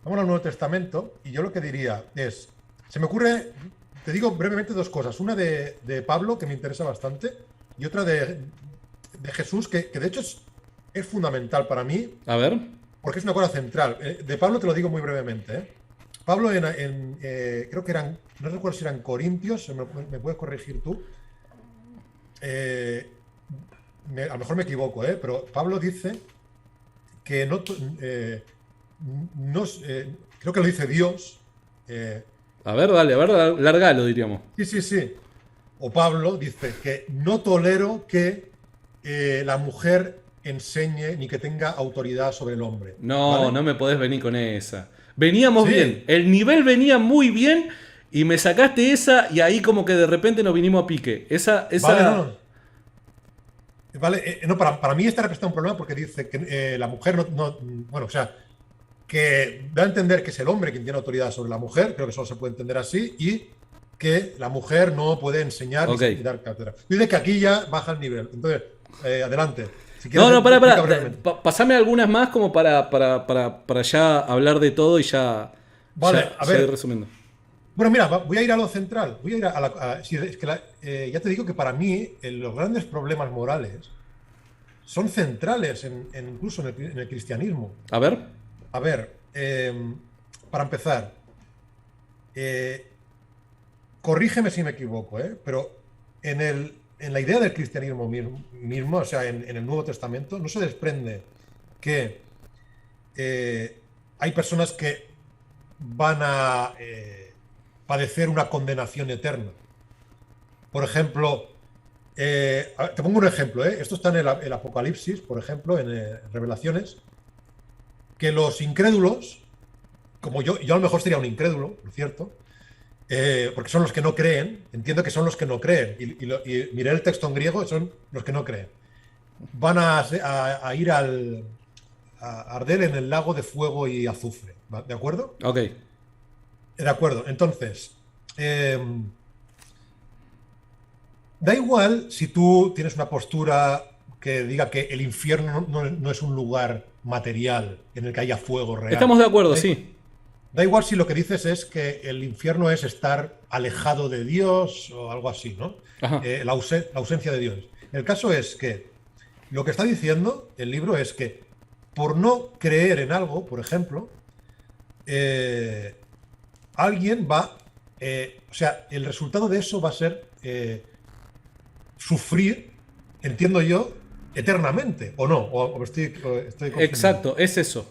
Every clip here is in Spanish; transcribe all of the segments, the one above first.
vamos al Nuevo Testamento y yo lo que diría es, se me ocurre, te digo brevemente dos cosas. Una de Pablo, que me interesa bastante, y otra de Jesús, que de hecho es fundamental para mí, A ver. porque es una cosa central. De Pablo te lo digo muy brevemente. Pablo creo que eran, no recuerdo si eran Corintios, me puedes corregir tú. Eh, a lo mejor me equivoco, pero Pablo dice que no, no creo que lo dice Dios. eh, A ver, largalo, diríamos. sí, sí, sí. O Pablo dice que no tolero que la mujer enseñe ni que tenga autoridad sobre el hombre. No, ¿Vale? no me podés venir con esa. Veníamos bien, Sí, el nivel venía muy bien y me sacaste esa y ahí como que de repente nos vinimos a pique. vale, no, Esa... no. Vale, no, para mí esta representa un problema porque dice que la mujer bueno, o sea, que da a entender que es el hombre quien tiene autoridad sobre la mujer, creo que solo se puede entender así, y que la mujer no puede enseñar Ok. ni dar cátedra. Dice que aquí ya baja el nivel. Entonces, adelante. Si No, quieres, no, explica pará. brevemente. Pasame algunas más como para ya hablar de todo y Vale, a ya ir ver. resumiendo. Bueno, mira, voy a ir a lo central. Voy a ir sí, es que ya te digo que para mí los grandes problemas morales son centrales incluso en el cristianismo. A ver. A ver, para empezar, eh, corrígeme si me equivoco, pero en la idea del cristianismo mismo, o sea, en el Nuevo Testamento, no se desprende que hay personas que van a padecer una condenación eterna. Por ejemplo, te pongo un ejemplo, esto está en el Apocalipsis, por ejemplo, en Revelaciones, que los incrédulos, como yo a lo mejor sería un incrédulo, por cierto, porque son los que no creen, entiendo que son los que no creen, y miré el texto en griego, son los que no creen. Van a ir a arder en el lago de fuego y azufre, ¿de acuerdo? Ok. De acuerdo, entonces, eh, da igual si tú tienes una postura que diga que el infierno no es un lugar material en el que haya fuego Estamos real. de acuerdo, Da, sí. da igual si lo que dices es que el infierno es estar alejado de Dios o algo así, ¿no? Ajá. La ausencia de Dios. El caso es que lo que está diciendo el libro es que por no creer en algo, por ejemplo, eh, alguien va, o sea, el resultado de eso va a ser sufrir, entiendo yo, eternamente, ¿o no? ¿O estoy confundido? Exacto, es eso.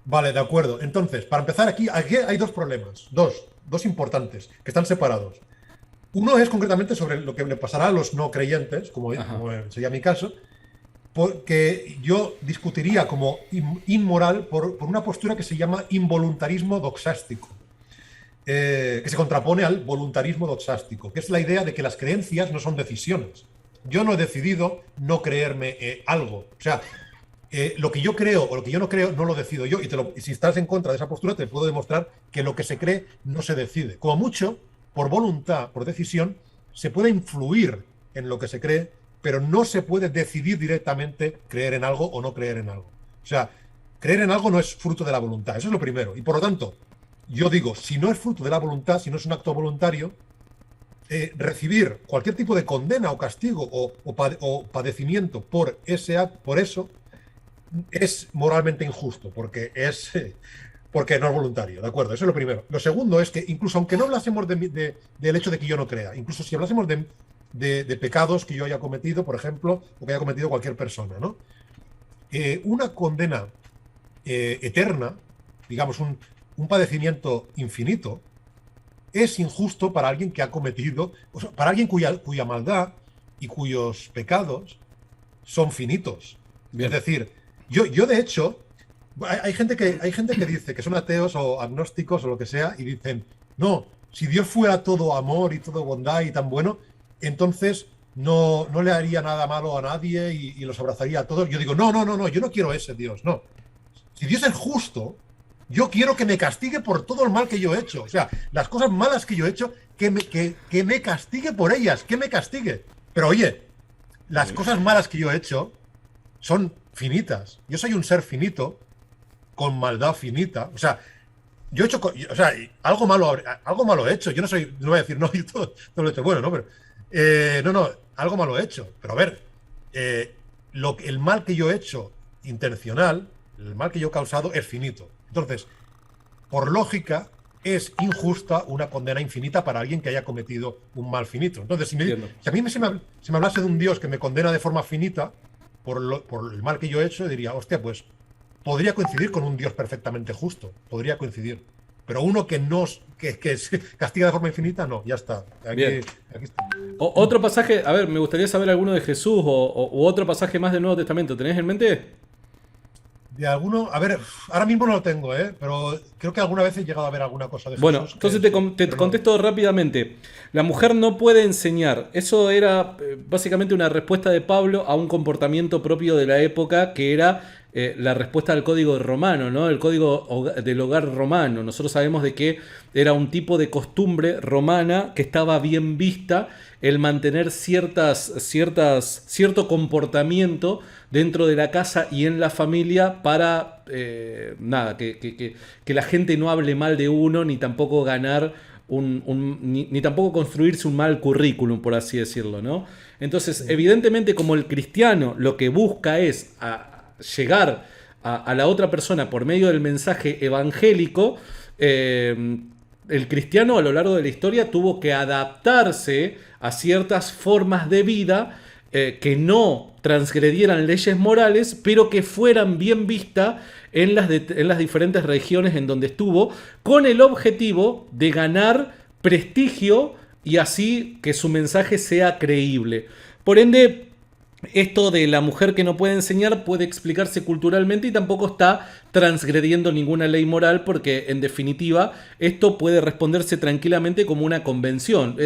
Vale, de acuerdo. Entonces, para empezar aquí hay dos problemas, dos importantes, que están separados. Uno es concretamente sobre lo que le pasará a los no creyentes, Ajá. como sería mi caso, porque yo discutiría como inmoral por una postura que se llama involuntarismo doxástico, que se contrapone al voluntarismo doxástico, que es la idea de que las creencias no son decisiones. Yo no he decidido no creerme algo. O sea, lo que yo creo o lo que yo no creo no lo decido yo. Y si estás en contra de esa postura, te puedo demostrar que lo que se cree no se decide. Como mucho, por voluntad, por decisión, se puede influir en lo que se cree, pero no se puede decidir directamente creer en algo o no creer en algo. O sea, creer en algo no es fruto de la voluntad. Eso es lo primero. Y por lo tanto, yo digo, si no es fruto de la voluntad, si no es un acto voluntario, recibir cualquier tipo de condena o castigo o padecimiento por eso es moralmente injusto, porque no es voluntario, ¿de acuerdo? Eso es lo primero. Lo segundo es que incluso aunque no hablásemos del hecho de que yo no crea, incluso si hablásemos de pecados que yo haya cometido, por ejemplo, o que haya cometido cualquier persona, ¿no? Una condena eterna, digamos, un padecimiento infinito, es injusto para alguien que ha cometido, o sea, para alguien cuya maldad y cuyos pecados son finitos. Es Bien. decir, yo de hecho, hay gente que dice que son ateos o agnósticos o lo que sea y dicen, no, si Dios fuera todo amor y todo bondad y tan bueno, entonces no le haría nada malo a nadie y los abrazaría a todos. Yo digo, no, yo no quiero ese Dios, no. Si Dios es justo, yo quiero que me castigue por todo el mal que yo he hecho. O sea, las cosas malas que yo he hecho, que me castigue por ellas, que me castigue. Pero oye, las cosas malas que yo he hecho son finitas. Yo soy un ser finito, con maldad finita. O sea, yo he hecho, o sea, algo malo he hecho. Yo no voy a decir, no, yo todo lo he hecho bueno, ¿no? Pero, no, algo malo he hecho. Pero a ver, el mal que yo he hecho intencional, el mal que yo he causado es finito. Entonces, por lógica, es injusta una condena infinita para alguien que haya cometido un mal finito. Entonces, si a mí se me hablase de un Dios que me condena de forma finita por el mal que yo he hecho, diría, hostia, pues podría coincidir con un Dios perfectamente justo, podría coincidir. Pero uno que se castiga de forma infinita, no, ya está. Aquí está. Otro pasaje, a ver, me gustaría saber alguno de Jesús u otro pasaje más del Nuevo Testamento. ¿Tenés en mente? De alguno, a ver, ahora mismo no lo tengo, pero creo que alguna vez he llegado a ver alguna cosa de Bueno, Jesús. entonces te contesto rápidamente. La mujer no puede enseñar. Eso era básicamente una respuesta de Pablo a un comportamiento propio de la época que era la respuesta al código romano, ¿no? El código del hogar romano. Nosotros sabemos de que era un tipo de costumbre romana que estaba bien vista el mantener cierto comportamiento dentro de la casa y en la familia para que la gente no hable mal de uno, ni tampoco ganar ni tampoco construirse un mal currículum, por así decirlo, ¿no? Entonces, evidentemente, como el cristiano lo que busca es llegar a la otra persona por medio del mensaje evangélico, el cristiano a lo largo de la historia tuvo que adaptarse a ciertas formas de vida que no transgredieran leyes morales, pero que fueran bien vistas en las diferentes regiones en donde estuvo, con el objetivo de ganar prestigio y así que su mensaje sea creíble. Por ende, esto de la mujer que no puede enseñar puede explicarse culturalmente y tampoco está transgrediendo ninguna ley moral, porque en definitiva esto puede responderse tranquilamente como una convención.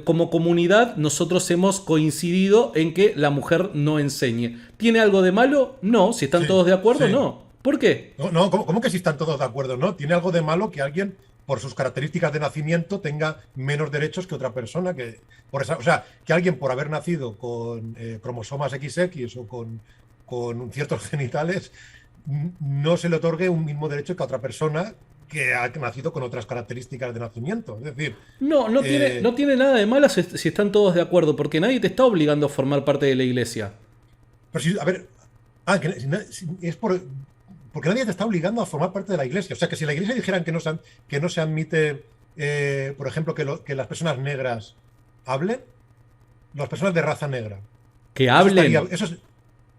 Como comunidad nosotros hemos coincidido en que la mujer no enseñe. ¿Tiene algo de malo? No. Si están todos de acuerdo, no. ¿Por qué? No, ¿cómo que si están todos de acuerdo? No, tiene algo de malo que alguien, por sus características de nacimiento, tenga menos derechos que otra persona. Que alguien, por haber nacido con cromosomas XX o con ciertos genitales, no se le otorgue un mismo derecho que a otra persona que ha nacido con otras características de nacimiento. Es decir, no tiene nada de malo si están todos de acuerdo, porque nadie te está obligando a formar parte de la iglesia. Pero a ver, es porque nadie te está obligando a formar parte de la iglesia. O sea, que si la iglesia dijeran que no se admite, por ejemplo, que las personas negras hablen, las personas de raza negra. Que hablen.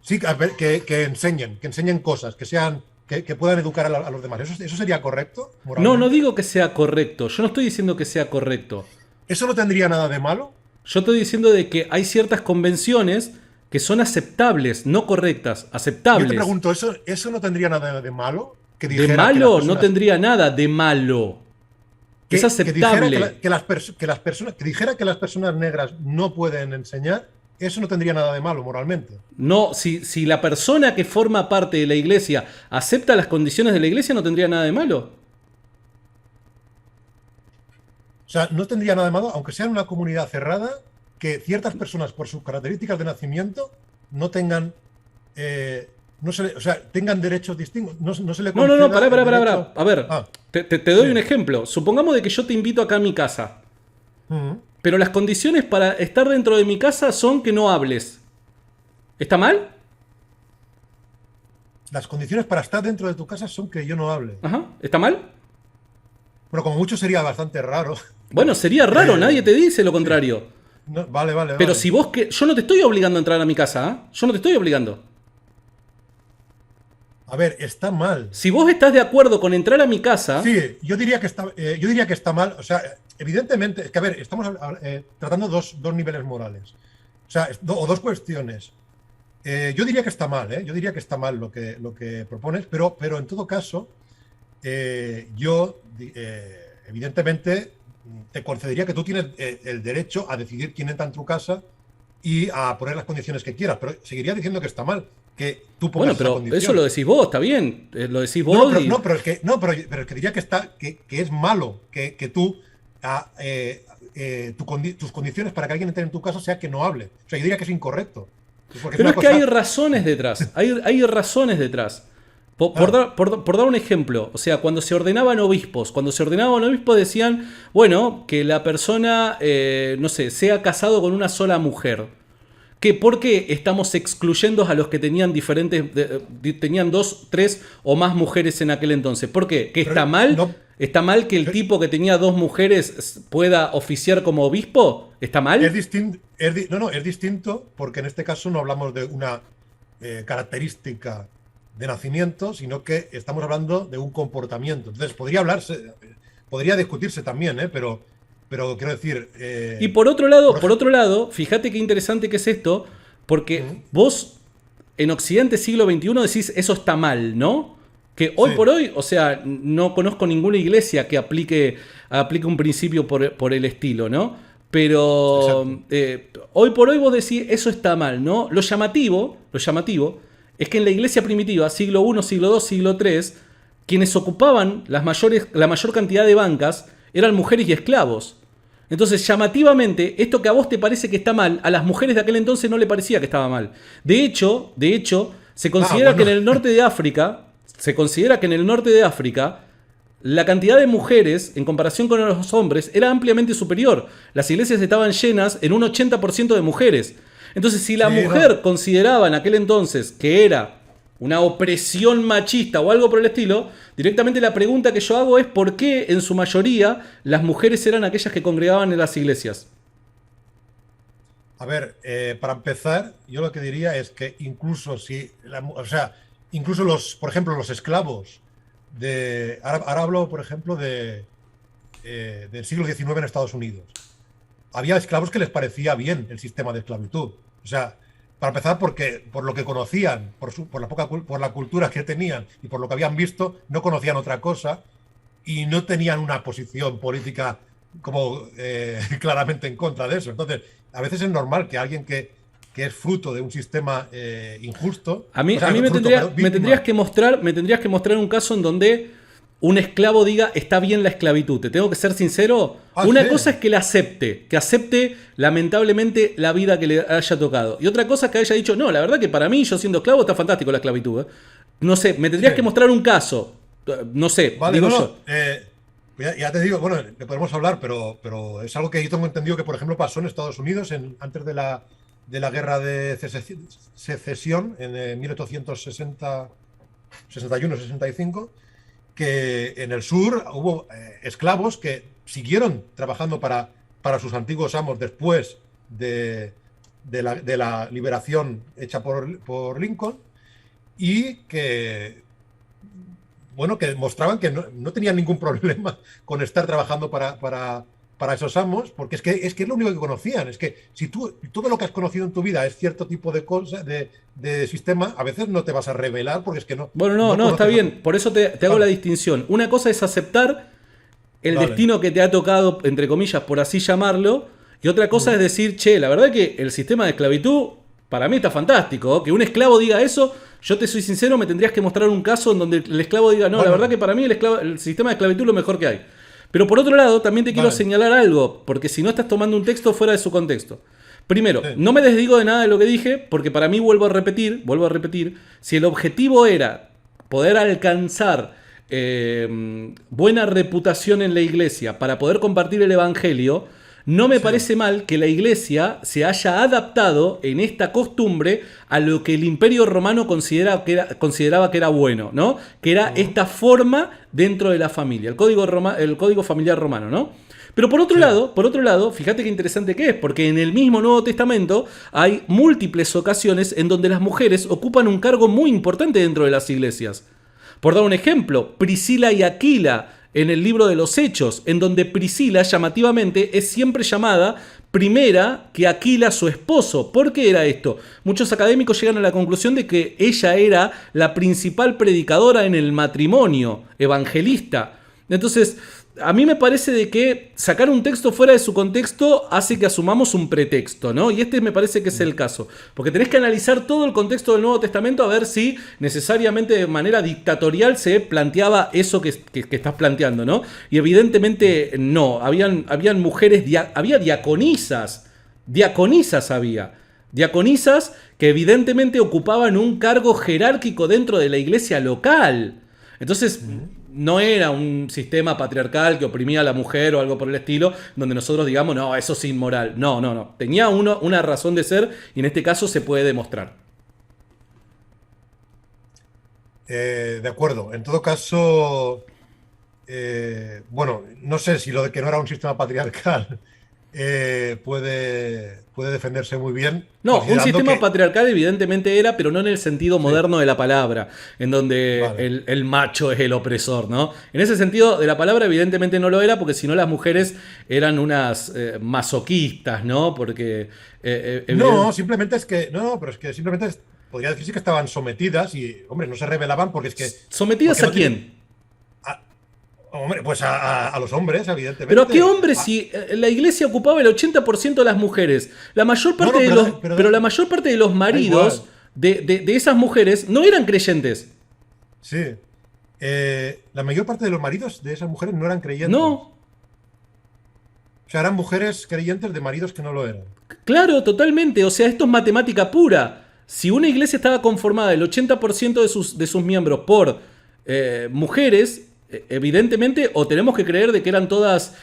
Sí, que enseñen cosas, que puedan educar a los demás. ¿Eso sería correcto? No digo que sea correcto. Yo no estoy diciendo que sea correcto. ¿Eso no tendría nada de malo? Yo estoy diciendo de que hay ciertas convenciones que son aceptables, no correctas, aceptables. Yo te pregunto, ¿eso no tendría nada de malo? Que de malo no tendría nada de malo. Es aceptable. Que dijera que las personas negras no pueden enseñar, eso no tendría nada de malo moralmente. No, si la persona que forma parte de la iglesia acepta las condiciones de la iglesia, no tendría nada de malo. O sea, no tendría nada de malo, aunque sea en una comunidad cerrada, que ciertas personas, por sus características de nacimiento, no tengan tengan derechos distintos. No se le No, para. A ver, te doy un ejemplo. Supongamos de que yo te invito acá a mi casa. Pero las condiciones para estar dentro de mi casa son que no hables. ¿Está mal? Las condiciones para estar dentro de tu casa son que yo no hable. Ajá. ¿Está mal? Bueno, como mucho sería bastante raro. Bueno, sería raro, nadie te dice lo contrario. Sí. No, vale. Pero si vos yo no te estoy obligando a entrar a mi casa, ¿eh? Yo no te estoy obligando. A ver, está mal. Si vos estás de acuerdo con entrar a mi casa... Sí, yo diría que está mal. O sea, evidentemente, es que a ver, estamos tratando dos niveles morales. O sea, dos cuestiones. Yo diría que está mal, Yo diría que está mal lo que propones, pero en todo caso, yo, evidentemente, te concedería que tú tienes el derecho a decidir quién entra en tu casa y a poner las condiciones que quieras, pero seguiría diciendo que está mal. Que tú pongas esa condición. Eso lo decís vos, está bien. Lo decís vos. Pero es que diría que es malo que tú tus condiciones para que alguien entre en tu casa sea que no hable. O sea, yo diría que es incorrecto. Pero es que hay razones detrás. Hay razones detrás. Claro. Por dar un ejemplo, o sea, cuando se ordenaban obispos, decían, bueno, que la persona, no sé, sea casado con una sola mujer. ¿Por qué estamos excluyendo a los que tenían tenían dos, tres o más mujeres en aquel entonces? ¿Por qué? ¿Que Pero está mal? no, ¿Está mal que el pero tipo que tenía dos mujeres pueda oficiar como obispo? ¿Está es mal? distinto, no, es distinto porque en este caso no hablamos de una característica de nacimiento, sino que estamos hablando de un comportamiento. Entonces, podría discutirse también, pero quiero decir, Y por por ejemplo, otro lado, fíjate qué interesante que es esto, porque vos en Occidente siglo XXI decís eso está mal, ¿no? Que hoy sí, por hoy, o sea, no conozco ninguna iglesia que aplique un principio por el estilo, ¿no? exacto. Pero hoy por hoy vos decís eso está mal, ¿no? Lo llamativo es que en la iglesia primitiva, siglo I, siglo II, siglo III, quienes ocupaban la mayor cantidad de bancas eran mujeres y esclavos. Entonces, llamativamente, esto que a vos te parece que está mal, a las mujeres de aquel entonces no le parecía que estaba mal. De hecho, se Ah, considera que bueno, en el norte de África, la cantidad de mujeres en comparación con los hombres era ampliamente superior. Las iglesias estaban llenas en un 80% de mujeres. Entonces, si la sí, no. mujer consideraba en aquel entonces que era una opresión machista o algo por el estilo, directamente la pregunta que yo hago es por qué en su mayoría las mujeres eran aquellas que congregaban en las iglesias. A ver, para empezar, yo lo que diría es que incluso si, o sea, incluso por ejemplo, los esclavos ahora hablo, por ejemplo, del siglo XIX en Estados Unidos. Había esclavos que les parecía bien el sistema de esclavitud. O sea, para empezar, por lo que conocían, por la cultura que tenían y por lo que habían visto, no conocían otra cosa y no tenían una posición política como claramente en contra de eso. Entonces, a veces es normal que alguien que es fruto de un sistema injusto, o A sea, mí fruto, perdón, víctima. me tendrías que mostrar un caso en donde un esclavo diga está bien la esclavitud. Te tengo que ser sincero. Ah, Una sí, cosa es que acepte lamentablemente la vida que le haya tocado. Y otra cosa es que haya dicho, no, la verdad que para mí, yo siendo esclavo, está fantástico la esclavitud. No sé, me sí. tendrías que mostrar un caso. No sé, Vale, digo no, yo. no. Ya te digo, bueno, le podemos hablar, pero es algo que yo tengo entendido que, por ejemplo, pasó en Estados Unidos antes de la guerra de secesión en 1860, 61, 65, que en el sur hubo esclavos que siguieron trabajando para sus antiguos amos después de la liberación hecha por Lincoln y que bueno, que mostraban que no tenían ningún problema con estar trabajando para esos amos, porque es que es lo único que conocían. Es que si tú todo lo que has conocido en tu vida es cierto tipo de cosa, de sistema, a veces no te vas a revelar porque es que no, Bueno, no, no no, está conoces bien. Por eso te hago la Vale, distinción. Una cosa es aceptar el vale. destino que te ha tocado, entre comillas, por así llamarlo. Y otra cosa es Mm, decir, che, la verdad que el sistema de esclavitud para mí está fantástico. Que un esclavo diga eso, yo te soy sincero, me tendrías que mostrar un caso en donde el esclavo diga, no, la verdad Bueno, que para mí el sistema de esclavitud es lo mejor que hay. Pero por otro lado, también te quiero vale. señalar algo, porque si no estás tomando un texto fuera de su contexto. Primero, Sí, no me desdigo de nada de lo que dije, porque para mí vuelvo a repetir, si el objetivo era poder alcanzar buena reputación en la iglesia para poder compartir el evangelio, no me sí. parece mal que la iglesia se haya adaptado en esta costumbre a lo que el imperio romano consideraba que era bueno, ¿no? Que era Mm, esta forma dentro de la familia, el código familiar romano, ¿no? Pero sí. por otro lado, fíjate qué interesante que es, porque en el mismo Nuevo Testamento hay múltiples ocasiones en donde las mujeres ocupan un cargo muy importante dentro de las iglesias. Por dar un ejemplo, Priscila y Aquila en el libro de los Hechos, en donde Priscila llamativamente es siempre llamada primera que Aquila su esposo. ¿Por qué era esto? Muchos académicos llegan a la conclusión de que ella era la principal predicadora en el matrimonio, evangelista. Entonces, a mí me parece de que sacar un texto fuera de su contexto hace que asumamos un pretexto, ¿no? Y este me parece que es el caso. Porque tenés que analizar todo el contexto del Nuevo Testamento a ver si necesariamente de manera dictatorial se planteaba eso que estás planteando, ¿no? Y evidentemente no. Habían mujeres, había diaconisas. Diaconisas había. Diaconisas que evidentemente ocupaban un cargo jerárquico dentro de la iglesia local. Entonces, no era un sistema patriarcal que oprimía a la mujer o algo por el estilo, donde nosotros digamos, no, eso es inmoral. No, no, no. Tenía una razón de ser y en este caso se puede demostrar. De acuerdo. En todo caso, bueno, no sé si lo de que no era un sistema patriarcal puede defenderse muy bien. No, un sistema Que... patriarcal evidentemente era, pero no en el sentido Sí, moderno de la palabra, en donde vale. el macho es el opresor, ¿no? En ese sentido de la palabra evidentemente no lo era, porque si no las mujeres eran unas masoquistas, ¿no? Porque No, simplemente es que. No, pero es que simplemente podría decirse que estaban sometidas y, hombre, no se rebelaban porque es que. ¿sometidas Porque a no tienen. quién? Hombre, pues a los hombres, Pero ¿a qué evidentemente. hombres si la iglesia ocupaba el 80% de las mujeres? La mayor No, parte no, de los, pero la mayor parte de los da igual. maridos de esas mujeres no eran creyentes. Sí. La mayor parte de los maridos de esas mujeres no eran creyentes. No, O sea, eran mujeres creyentes de maridos que no lo eran. claro, totalmente. O sea, esto es matemática pura. Si una iglesia estaba conformada el 80% de sus miembros por mujeres, evidentemente o tenemos que creer de que eran todas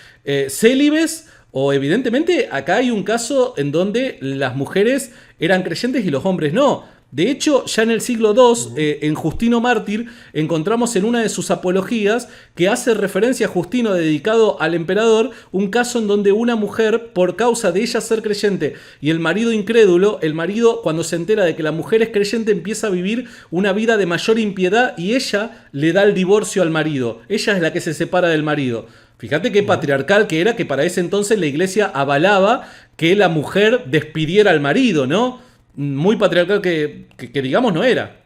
célibes o evidentemente acá hay un caso en donde las mujeres eran creyentes y los hombres no. De hecho, ya en el siglo II, en Justino Mártir, encontramos en una de sus apologías que hace referencia a Justino dedicado al emperador, un caso en donde una mujer, por causa de ella ser creyente y el marido incrédulo, el marido cuando se entera de que la mujer es creyente empieza a vivir una vida de mayor impiedad y ella le da el divorcio al marido. Ella es la que se separa del marido. Fíjate qué patriarcal que era, que para ese entonces la iglesia avalaba que la mujer despidiera al marido, ¿no? Muy patriarcal que digamos no era.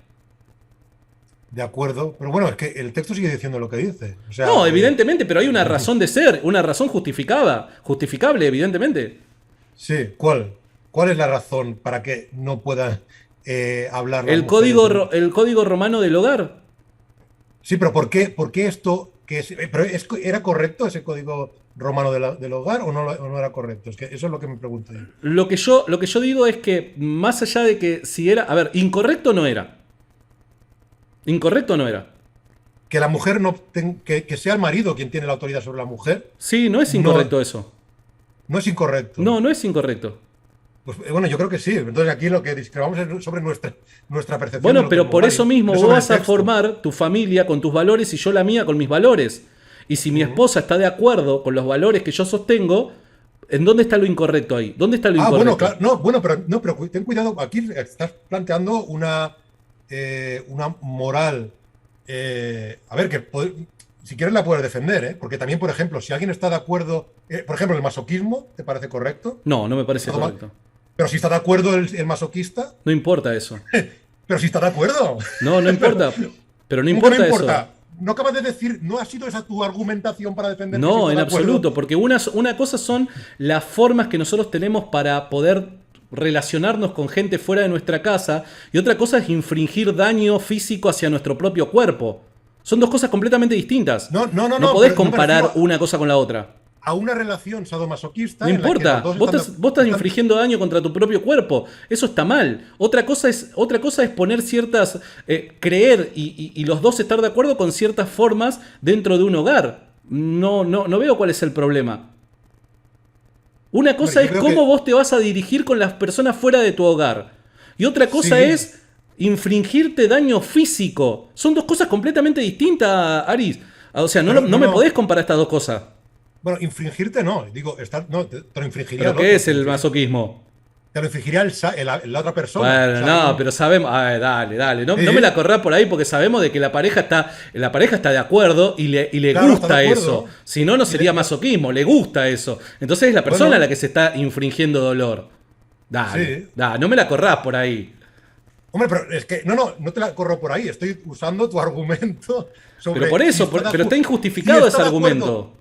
De acuerdo. Pero bueno, es que el texto sigue diciendo lo que dice. O sea, No, evidentemente, pero hay una razón de ser, una razón justificable, evidentemente. sí, ¿cuál? ¿Cuál es la razón para que no puedan hablar las El mujeres? el código romano del hogar. Sí, pero por qué esto? Pero ¿era correcto ese código romano del hogar o no era correcto? Es que eso es lo que me pregunto yo. Lo que yo digo es que, más allá de que si era. A ver, incorrecto no era. Incorrecto no era. Que la mujer no que sea el marido quien tiene la autoridad sobre la mujer, Sí, no es no, incorrecto eso. no es incorrecto. No, no es incorrecto. Pues bueno, yo creo que sí. Entonces aquí lo que discrepamos es sobre nuestra percepción de Bueno, lo que es pero por moral, eso mismo no vos sobre el vas a texto. formar tu familia con tus valores y yo la mía con mis valores. Y si mi Ujú. esposa está de acuerdo con los valores que yo sostengo, ¿en dónde está lo incorrecto ahí? ¿Dónde está lo Bueno, incorrecto? claro, no, bueno, pero no, pero ten cuidado. Aquí estás planteando una moral. A ver, si quieres la puedes defender, ¿eh? Porque también, por ejemplo, si alguien está de acuerdo, por ejemplo, el masoquismo, ¿te parece correcto? No, no me parece Todo mal. correcto. Pero si está de acuerdo el masoquista, No importa eso. pero si está de acuerdo. No, no importa. Pero no ¿Cómo que no importa eso. importa? No acabas de decir, no ha sido esa tu argumentación para defender que si No, está en de acuerdo. absoluto. Porque una cosa son las formas que nosotros tenemos para poder relacionarnos con gente fuera de nuestra casa y otra cosa es infringir daño físico hacia nuestro propio cuerpo. Son dos cosas completamente distintas. No, no, no, No no, podés pero no me comparar refiero una cosa con la otra. a una relación sadomasoquista No en la que los importa, dos vos estás infringiendo daño contra tu propio cuerpo. Eso está mal. Otra cosa es poner ciertas. Creer y los dos estar de acuerdo con ciertas formas dentro de un hogar. No veo cuál es el problema. Una cosa Hombre, es yo veo cómo que vos te vas a dirigir con las personas fuera de tu hogar. Y otra cosa sí. es infringirte daño físico. Son dos cosas completamente distintas, Aris. O sea, no, Pero no me podés comparar estas dos cosas. Bueno, infringirte no, digo, no, te lo infringiría ¿Pero el qué otro, es el masoquismo? te lo infringiría la otra persona. Bueno, O sea, no, pero sabemos. Ay, dale. No, sí, no me la corrás por ahí porque sabemos de que la pareja está de acuerdo y le claro, está gusta de acuerdo. eso. Si no, no Y sería masoquismo, le gusta eso. Entonces es la persona Bueno. la que se está infringiendo dolor. Sí. Dale, no me la corrás por ahí. Hombre, pero es que no te la corro por ahí. Estoy usando tu argumento sobre. Pero por eso, pero está injustificado ese argumento.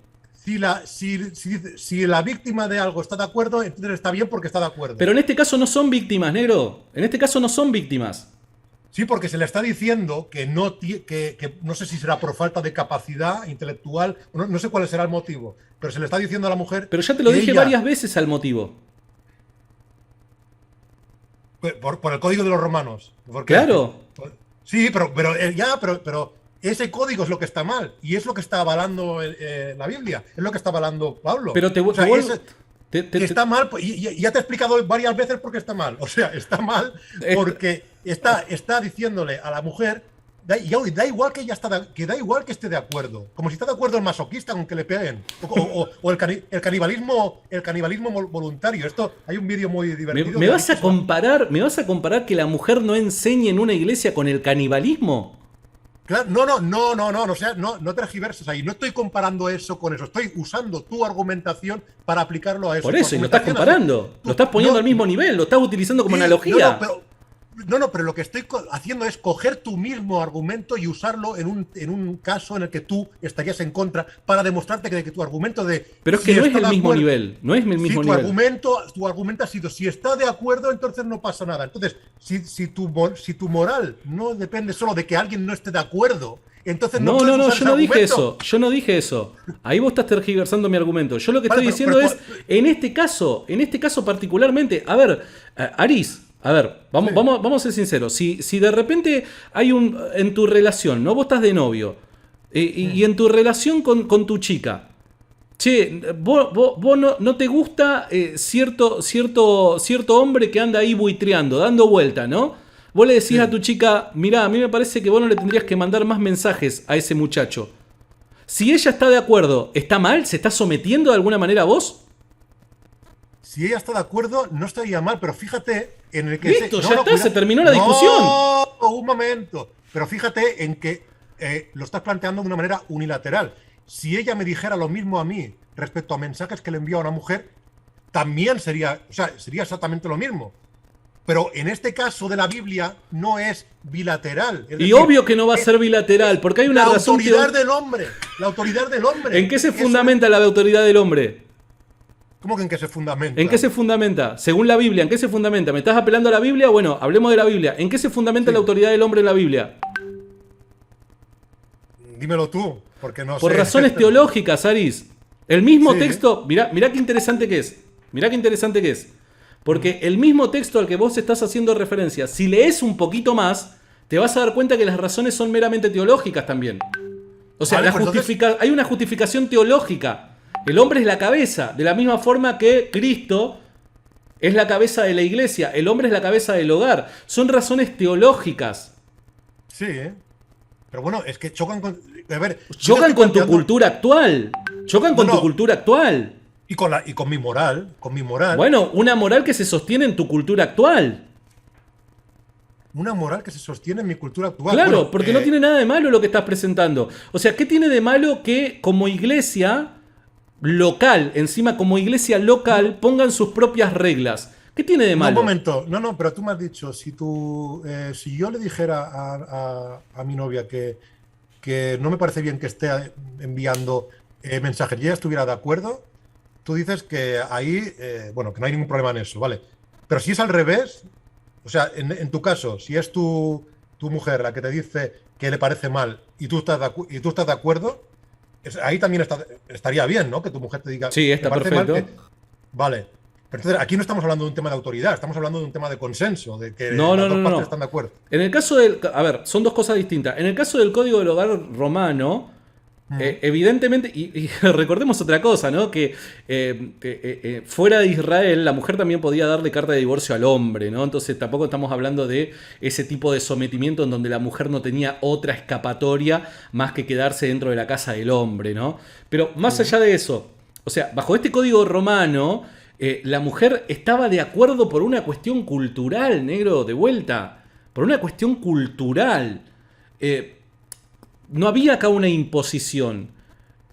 Si la víctima de algo está de acuerdo, entonces está bien porque está de acuerdo. Pero en este caso no son víctimas, negro. En este caso no son víctimas. Sí, porque se le está diciendo que que no sé si será por falta de capacidad intelectual, no sé cuál será el motivo, pero se le está diciendo a la mujer. Pero ya te lo que dije ella- varias veces al motivo. por el código de los romanos. Claro. Sí, pero ese código es lo que está mal y es lo que está avalando la Biblia, es lo que está avalando Pablo. Pero está mal, y ya te he explicado varias veces por qué está mal. O sea, está mal porque está diciéndole a la mujer, da igual que ella da igual que esté de acuerdo, como si está de acuerdo el masoquista con que le peguen, o el canibalismo voluntario. Esto hay un vídeo muy divertido. ¿Me vas a comparar que la mujer no enseñe en una iglesia con el canibalismo? Claro, no, o sea, no tergiverses ahí. No estoy comparando eso con eso. Estoy usando tu argumentación para aplicarlo a eso. Por eso, y lo estás comparando. Lo estás poniendo al mismo nivel, lo estás utilizando como analogía. Pero lo que estoy haciendo es coger tu mismo argumento y usarlo en un caso en el que tú estarías en contra para demostrarte que tu argumento de... Pero es que no es el mismo nivel. No es el mismo nivel. Tu argumento ha sido, si está de acuerdo, entonces no pasa nada. Entonces, si tu moral no depende solo de que alguien no esté de acuerdo, entonces no yo no dije eso. Yo no dije eso. Ahí vos estás tergiversando mi argumento. Yo lo que estoy diciendo es, en este caso particularmente, a ver, Aris, a ver, vamos a ser sinceros. Si de repente hay en tu relación, ¿no? Vos estás de novio, y en tu relación con tu chica, che, vos no te gusta cierto hombre que anda ahí buitreando, dando vuelta, ¿no? Vos le decís a tu chica, mirá, a mí me parece que vos no le tendrías que mandar más mensajes a ese muchacho. Si ella está de acuerdo, ¿está mal? ¿Se está sometiendo de alguna manera a vos? Si ella está de acuerdo, no estaría mal, pero fíjate en el que... Listo, se terminó la discusión. No, un momento. Pero fíjate en que lo estás planteando de una manera unilateral. Si ella me dijera lo mismo a mí respecto a mensajes que le envía a una mujer, también sería exactamente lo mismo. Pero en este caso de la Biblia no es bilateral. Es decir, obvio que no va a ser bilateral, porque hay una razón... La autoridad del hombre. ¿En qué se fundamenta la autoridad del hombre? ¿Cómo que en qué se fundamenta? ¿En qué se fundamenta? Según la Biblia, ¿en qué se fundamenta? ¿Me estás apelando a la Biblia? Bueno, hablemos de la Biblia. ¿En qué se fundamenta la autoridad del hombre en la Biblia? Dímelo tú, porque no sé. Por razones teológicas, Aris. El mismo texto, mirá qué interesante que es. Mirá qué interesante que es. Porque el mismo texto al que vos estás haciendo referencia, si lees un poquito más, te vas a dar cuenta que las razones son meramente teológicas también. O sea, hay una justificación teológica. El hombre es la cabeza, de la misma forma que Cristo es la cabeza de la iglesia, el hombre es la cabeza del hogar. Son razones teológicas. Sí, pero bueno, es que chocan con... A ver, chocan con tu cultura actual. Chocan con tu cultura actual. Y con mi moral, Bueno, una moral que se sostiene en tu cultura actual. Una moral que se sostiene en mi cultura actual. Claro, porque no tiene nada de malo lo que estás presentando. O sea, ¿qué tiene de malo que como iglesia local, encima como iglesia local, pongan sus propias reglas? ¿Qué tiene de malo? Un momento, pero tú me has dicho, si yo le dijera a mi novia que no me parece bien que esté enviando mensajes y ella estuviera de acuerdo, tú dices que ahí, que no hay ningún problema en eso, ¿vale? Pero si es al revés, o sea, en tu caso, si es tu mujer la que te dice que le parece mal y tú estás de acuerdo, ahí también estaría bien, ¿no? Que tu mujer te diga... Sí, está perfecto. Vale. Pero entonces, aquí no estamos hablando de un tema de autoridad, estamos hablando de un tema de consenso, de que las dos partes están de acuerdo. En el caso del... A ver, son dos cosas distintas. En el caso del Código del Hogar romano, evidentemente, y recordemos otra cosa, ¿no? Que fuera de Israel, la mujer también podía darle carta de divorcio al hombre, ¿no? Entonces tampoco estamos hablando de ese tipo de sometimiento en donde la mujer no tenía otra escapatoria más que quedarse dentro de la casa del hombre, ¿no? Pero más allá de eso, o sea, bajo este Código romano, la mujer estaba de acuerdo por una cuestión cultural, negro, de vuelta, por una cuestión cultural. No había acá una imposición.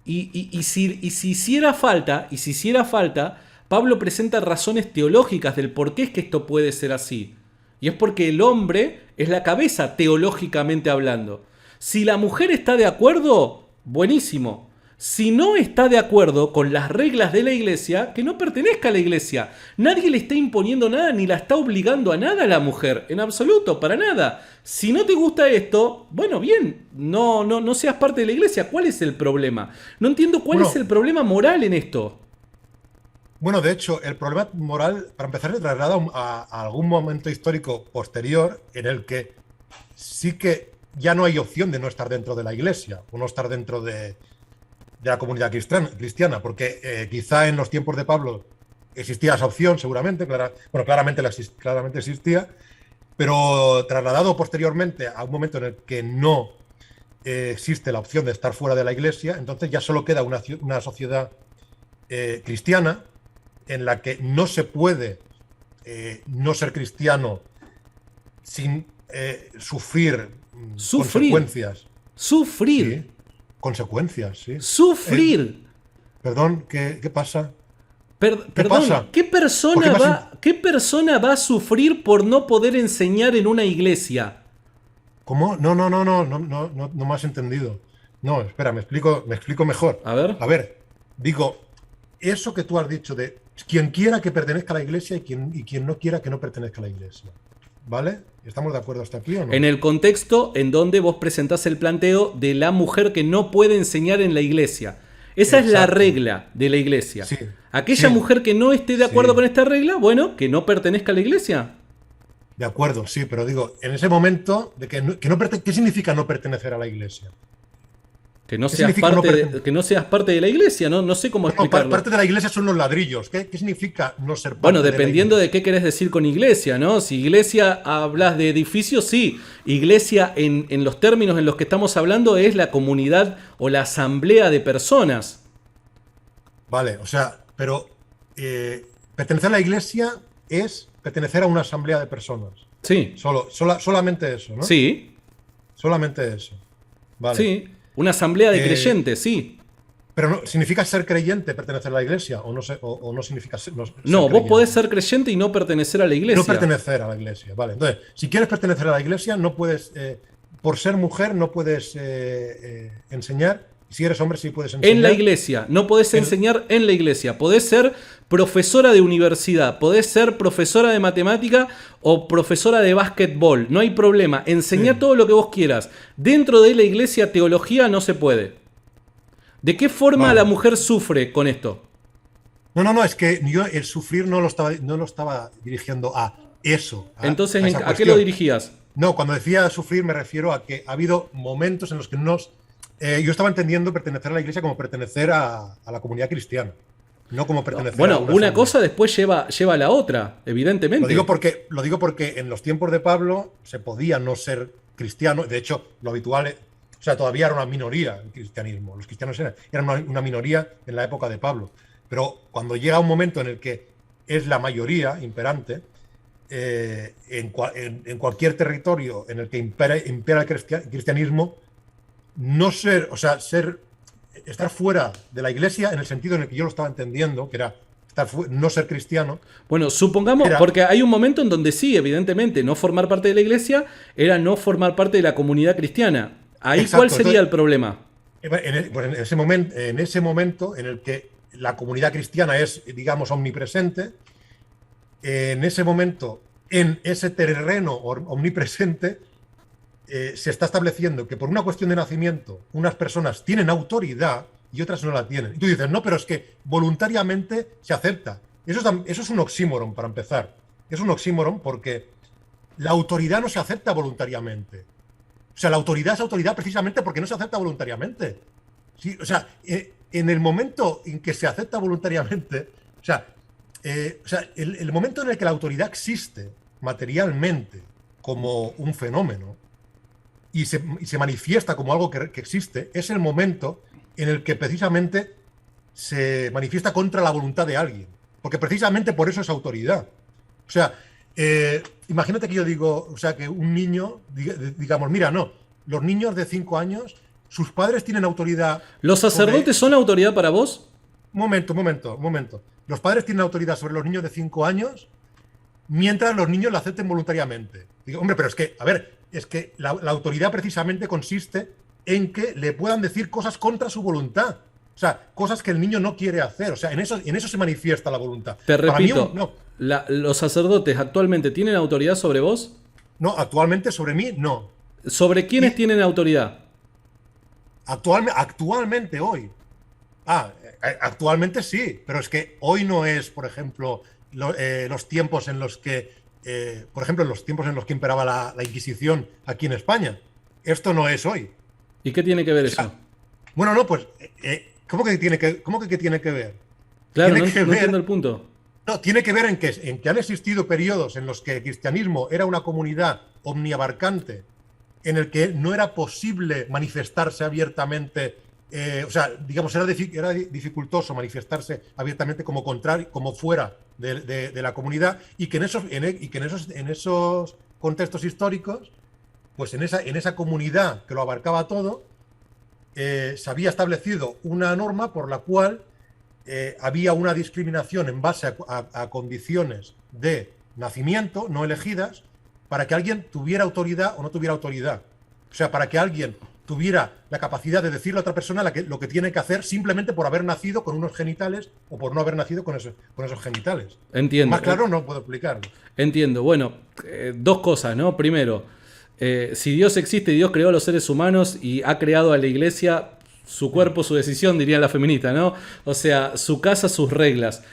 Y si hiciera falta, Pablo presenta razones teológicas del por qué es que esto puede ser así. Y es porque el hombre es la cabeza teológicamente hablando. Si la mujer está de acuerdo, buenísimo. Si no está de acuerdo con las reglas de la iglesia, que no pertenezca a la iglesia. Nadie le está imponiendo nada ni la está obligando a nada a la mujer. En absoluto, para nada. Si no te gusta esto, bueno, bien, no seas parte de la iglesia. ¿Cuál es el problema? No entiendo cuál es el problema moral en esto. Bueno, de hecho, el problema moral, para empezar, se traslada a algún momento histórico posterior en el que sí que ya no hay opción de no estar dentro de la iglesia o no estar dentro de la comunidad cristiana, porque quizá en los tiempos de Pablo existía esa opción, seguramente, claramente existía, pero trasladado posteriormente a un momento en el que no existe la opción de estar fuera de la iglesia, entonces ya solo queda una sociedad cristiana en la que no se puede no ser cristiano sin sufrir Sufrir. consecuencias. Sufrir. Sí, consecuencias, sí. Sufrir. Perdón, ¿qué pasa? ¿Qué Perdón, pasa? ¿qué ¿Por qué persona me has va, qué persona va a sufrir por no poder enseñar en una iglesia? ¿Cómo? No me has entendido. No, espera, me explico mejor. A ver. A ver, digo, eso que tú has dicho de quien quiera que pertenezca a la iglesia y quien no quiera que no pertenezca a la iglesia. ¿Vale? ¿Estamos de acuerdo hasta aquí o no? En el contexto en donde vos presentás el planteo de la mujer que no puede enseñar en la iglesia. Esa es la Exacto. regla de la iglesia. Sí, Aquella sí, mujer que no esté de acuerdo sí. con esta regla, bueno, que no pertenezca a la iglesia. De acuerdo, sí, pero digo, en ese momento de ¿qué significa no pertenecer a la iglesia? Que no ¿Qué seas significa no parte pertenecer? que no seas parte de la iglesia, ¿no? No sé cómo No, explicarlo. parte de la iglesia son los ladrillos. ¿Qué significa no ser parte Bueno, de la dependiendo iglesia? de qué querés decir con iglesia, ¿no? Si iglesia hablas de edificios, sí. Iglesia en los términos en los que estamos hablando es la comunidad o la asamblea de personas. Vale, o sea, pero pertenecer a la iglesia es pertenecer a una asamblea de personas. Sí, Solamente eso, ¿no? sí, Solamente eso. Vale. sí. Una asamblea de Eh, creyentes, sí. Pero no, ¿significa ser creyente pertenecer a la iglesia? ¿O no significa ser No, vos creyente? podés ser creyente y no pertenecer a la iglesia. No pertenecer a la iglesia. Vale. Entonces, si quieres pertenecer a la iglesia, no puedes, por ser mujer, no puedes enseñar. Si eres hombre, sí puedes enseñar. En la iglesia, no podés En- enseñar en la iglesia. Podés ser profesora de universidad, podés ser profesora de matemática o profesora de básquetbol. No hay problema. Enseñá Sí. todo lo que vos quieras. Dentro de la iglesia, teología no se puede. ¿De qué forma Vale. la mujer sufre con esto? No, es que yo el sufrir no lo estaba dirigiendo a eso. Entonces, esa ¿a qué cuestión. lo dirigías? No, cuando decía sufrir me refiero a que ha habido momentos en los que yo estaba entendiendo pertenecer a la iglesia como pertenecer a la comunidad cristiana, no como pertenecer a Bueno, una una asamblea. cosa después lleva a la otra, evidentemente. Lo digo porque en los tiempos de Pablo se podía no ser cristiano. De hecho, lo habitual, o sea, todavía era una minoría el cristianismo. Los cristianos eran una minoría en la época de Pablo. Pero cuando llega un momento en el que es la mayoría imperante, en cualquier territorio en el que impera el cristianismo, estar fuera de la iglesia en el sentido en el que yo lo estaba entendiendo, que era no ser cristiano. Bueno, supongamos, Era- porque hay un momento en donde sí, evidentemente, no formar parte de la iglesia era no formar parte de la comunidad cristiana. Ahí, Exacto, ¿cuál sería entonces- el problema? En ese momento en el que la comunidad cristiana es, digamos, omnipresente, en ese momento, en ese terreno omnipresente, se está estableciendo que por una cuestión de nacimiento unas personas tienen autoridad y otras no la tienen. Y tú dices, no, pero es que voluntariamente se acepta. Eso es un oxímoron, para empezar. Es un oxímoron porque la autoridad no se acepta voluntariamente. O sea, la autoridad es autoridad precisamente porque no se acepta voluntariamente. Sí, o sea, en el momento en que se acepta voluntariamente, el momento en el que la autoridad existe materialmente como un fenómeno y se manifiesta como algo que existe, es el momento en el que precisamente se manifiesta contra la voluntad de alguien. Porque precisamente por eso es autoridad. O sea, imagínate que yo digo, o sea, que un niño, digamos, mira, no, los niños de 5 años, sus padres tienen autoridad. ¿Los sacerdotes son autoridad para vos? Un momento. Los padres tienen autoridad sobre los niños de 5 años mientras los niños la acepten voluntariamente. Digo, hombre, pero es que, a ver, es que la autoridad precisamente consiste en que le puedan decir cosas contra su voluntad. O sea, cosas que el niño no quiere hacer. O sea, en eso se manifiesta la voluntad. Te Para mí, repito, no, ¿los sacerdotes actualmente tienen autoridad sobre vos? no, actualmente sobre mí, no. ¿Sobre quiénes Y- tienen autoridad? Actualmente hoy. Actualmente sí, pero es que hoy no es, por ejemplo, los tiempos en los que, por ejemplo, los tiempos en los que imperaba la Inquisición aquí en España. Esto no es hoy. ¿Y qué tiene que ver O eso? sea, bueno, no, pues, ¿cómo que tiene que ver? Claro, Tiene no, que no entiendo ver, el punto. no, tiene que ver en que han existido periodos en los que el cristianismo era una comunidad omniabarcante, en el que no era posible manifestarse abiertamente, o sea, digamos, era dificultoso manifestarse abiertamente como contrario, como fuera de la comunidad, y que en esos contextos históricos, pues en esa comunidad que lo abarcaba todo, se había establecido una norma por la cual había una discriminación en base a condiciones de nacimiento no elegidas para que alguien tuviera autoridad o no tuviera autoridad. O sea, para que alguien tuviera la capacidad de decirle a otra persona lo que tiene que hacer simplemente por haber nacido con unos genitales o por no haber nacido con esos genitales. Entiendo. Más claro no puedo explicarlo. Entiendo. Bueno, dos cosas, ¿no? Primero, si Dios existe y Dios creó a los seres humanos y ha creado a la iglesia, su cuerpo, su decisión, dirían la feminista, ¿no? O sea, su casa, sus reglas.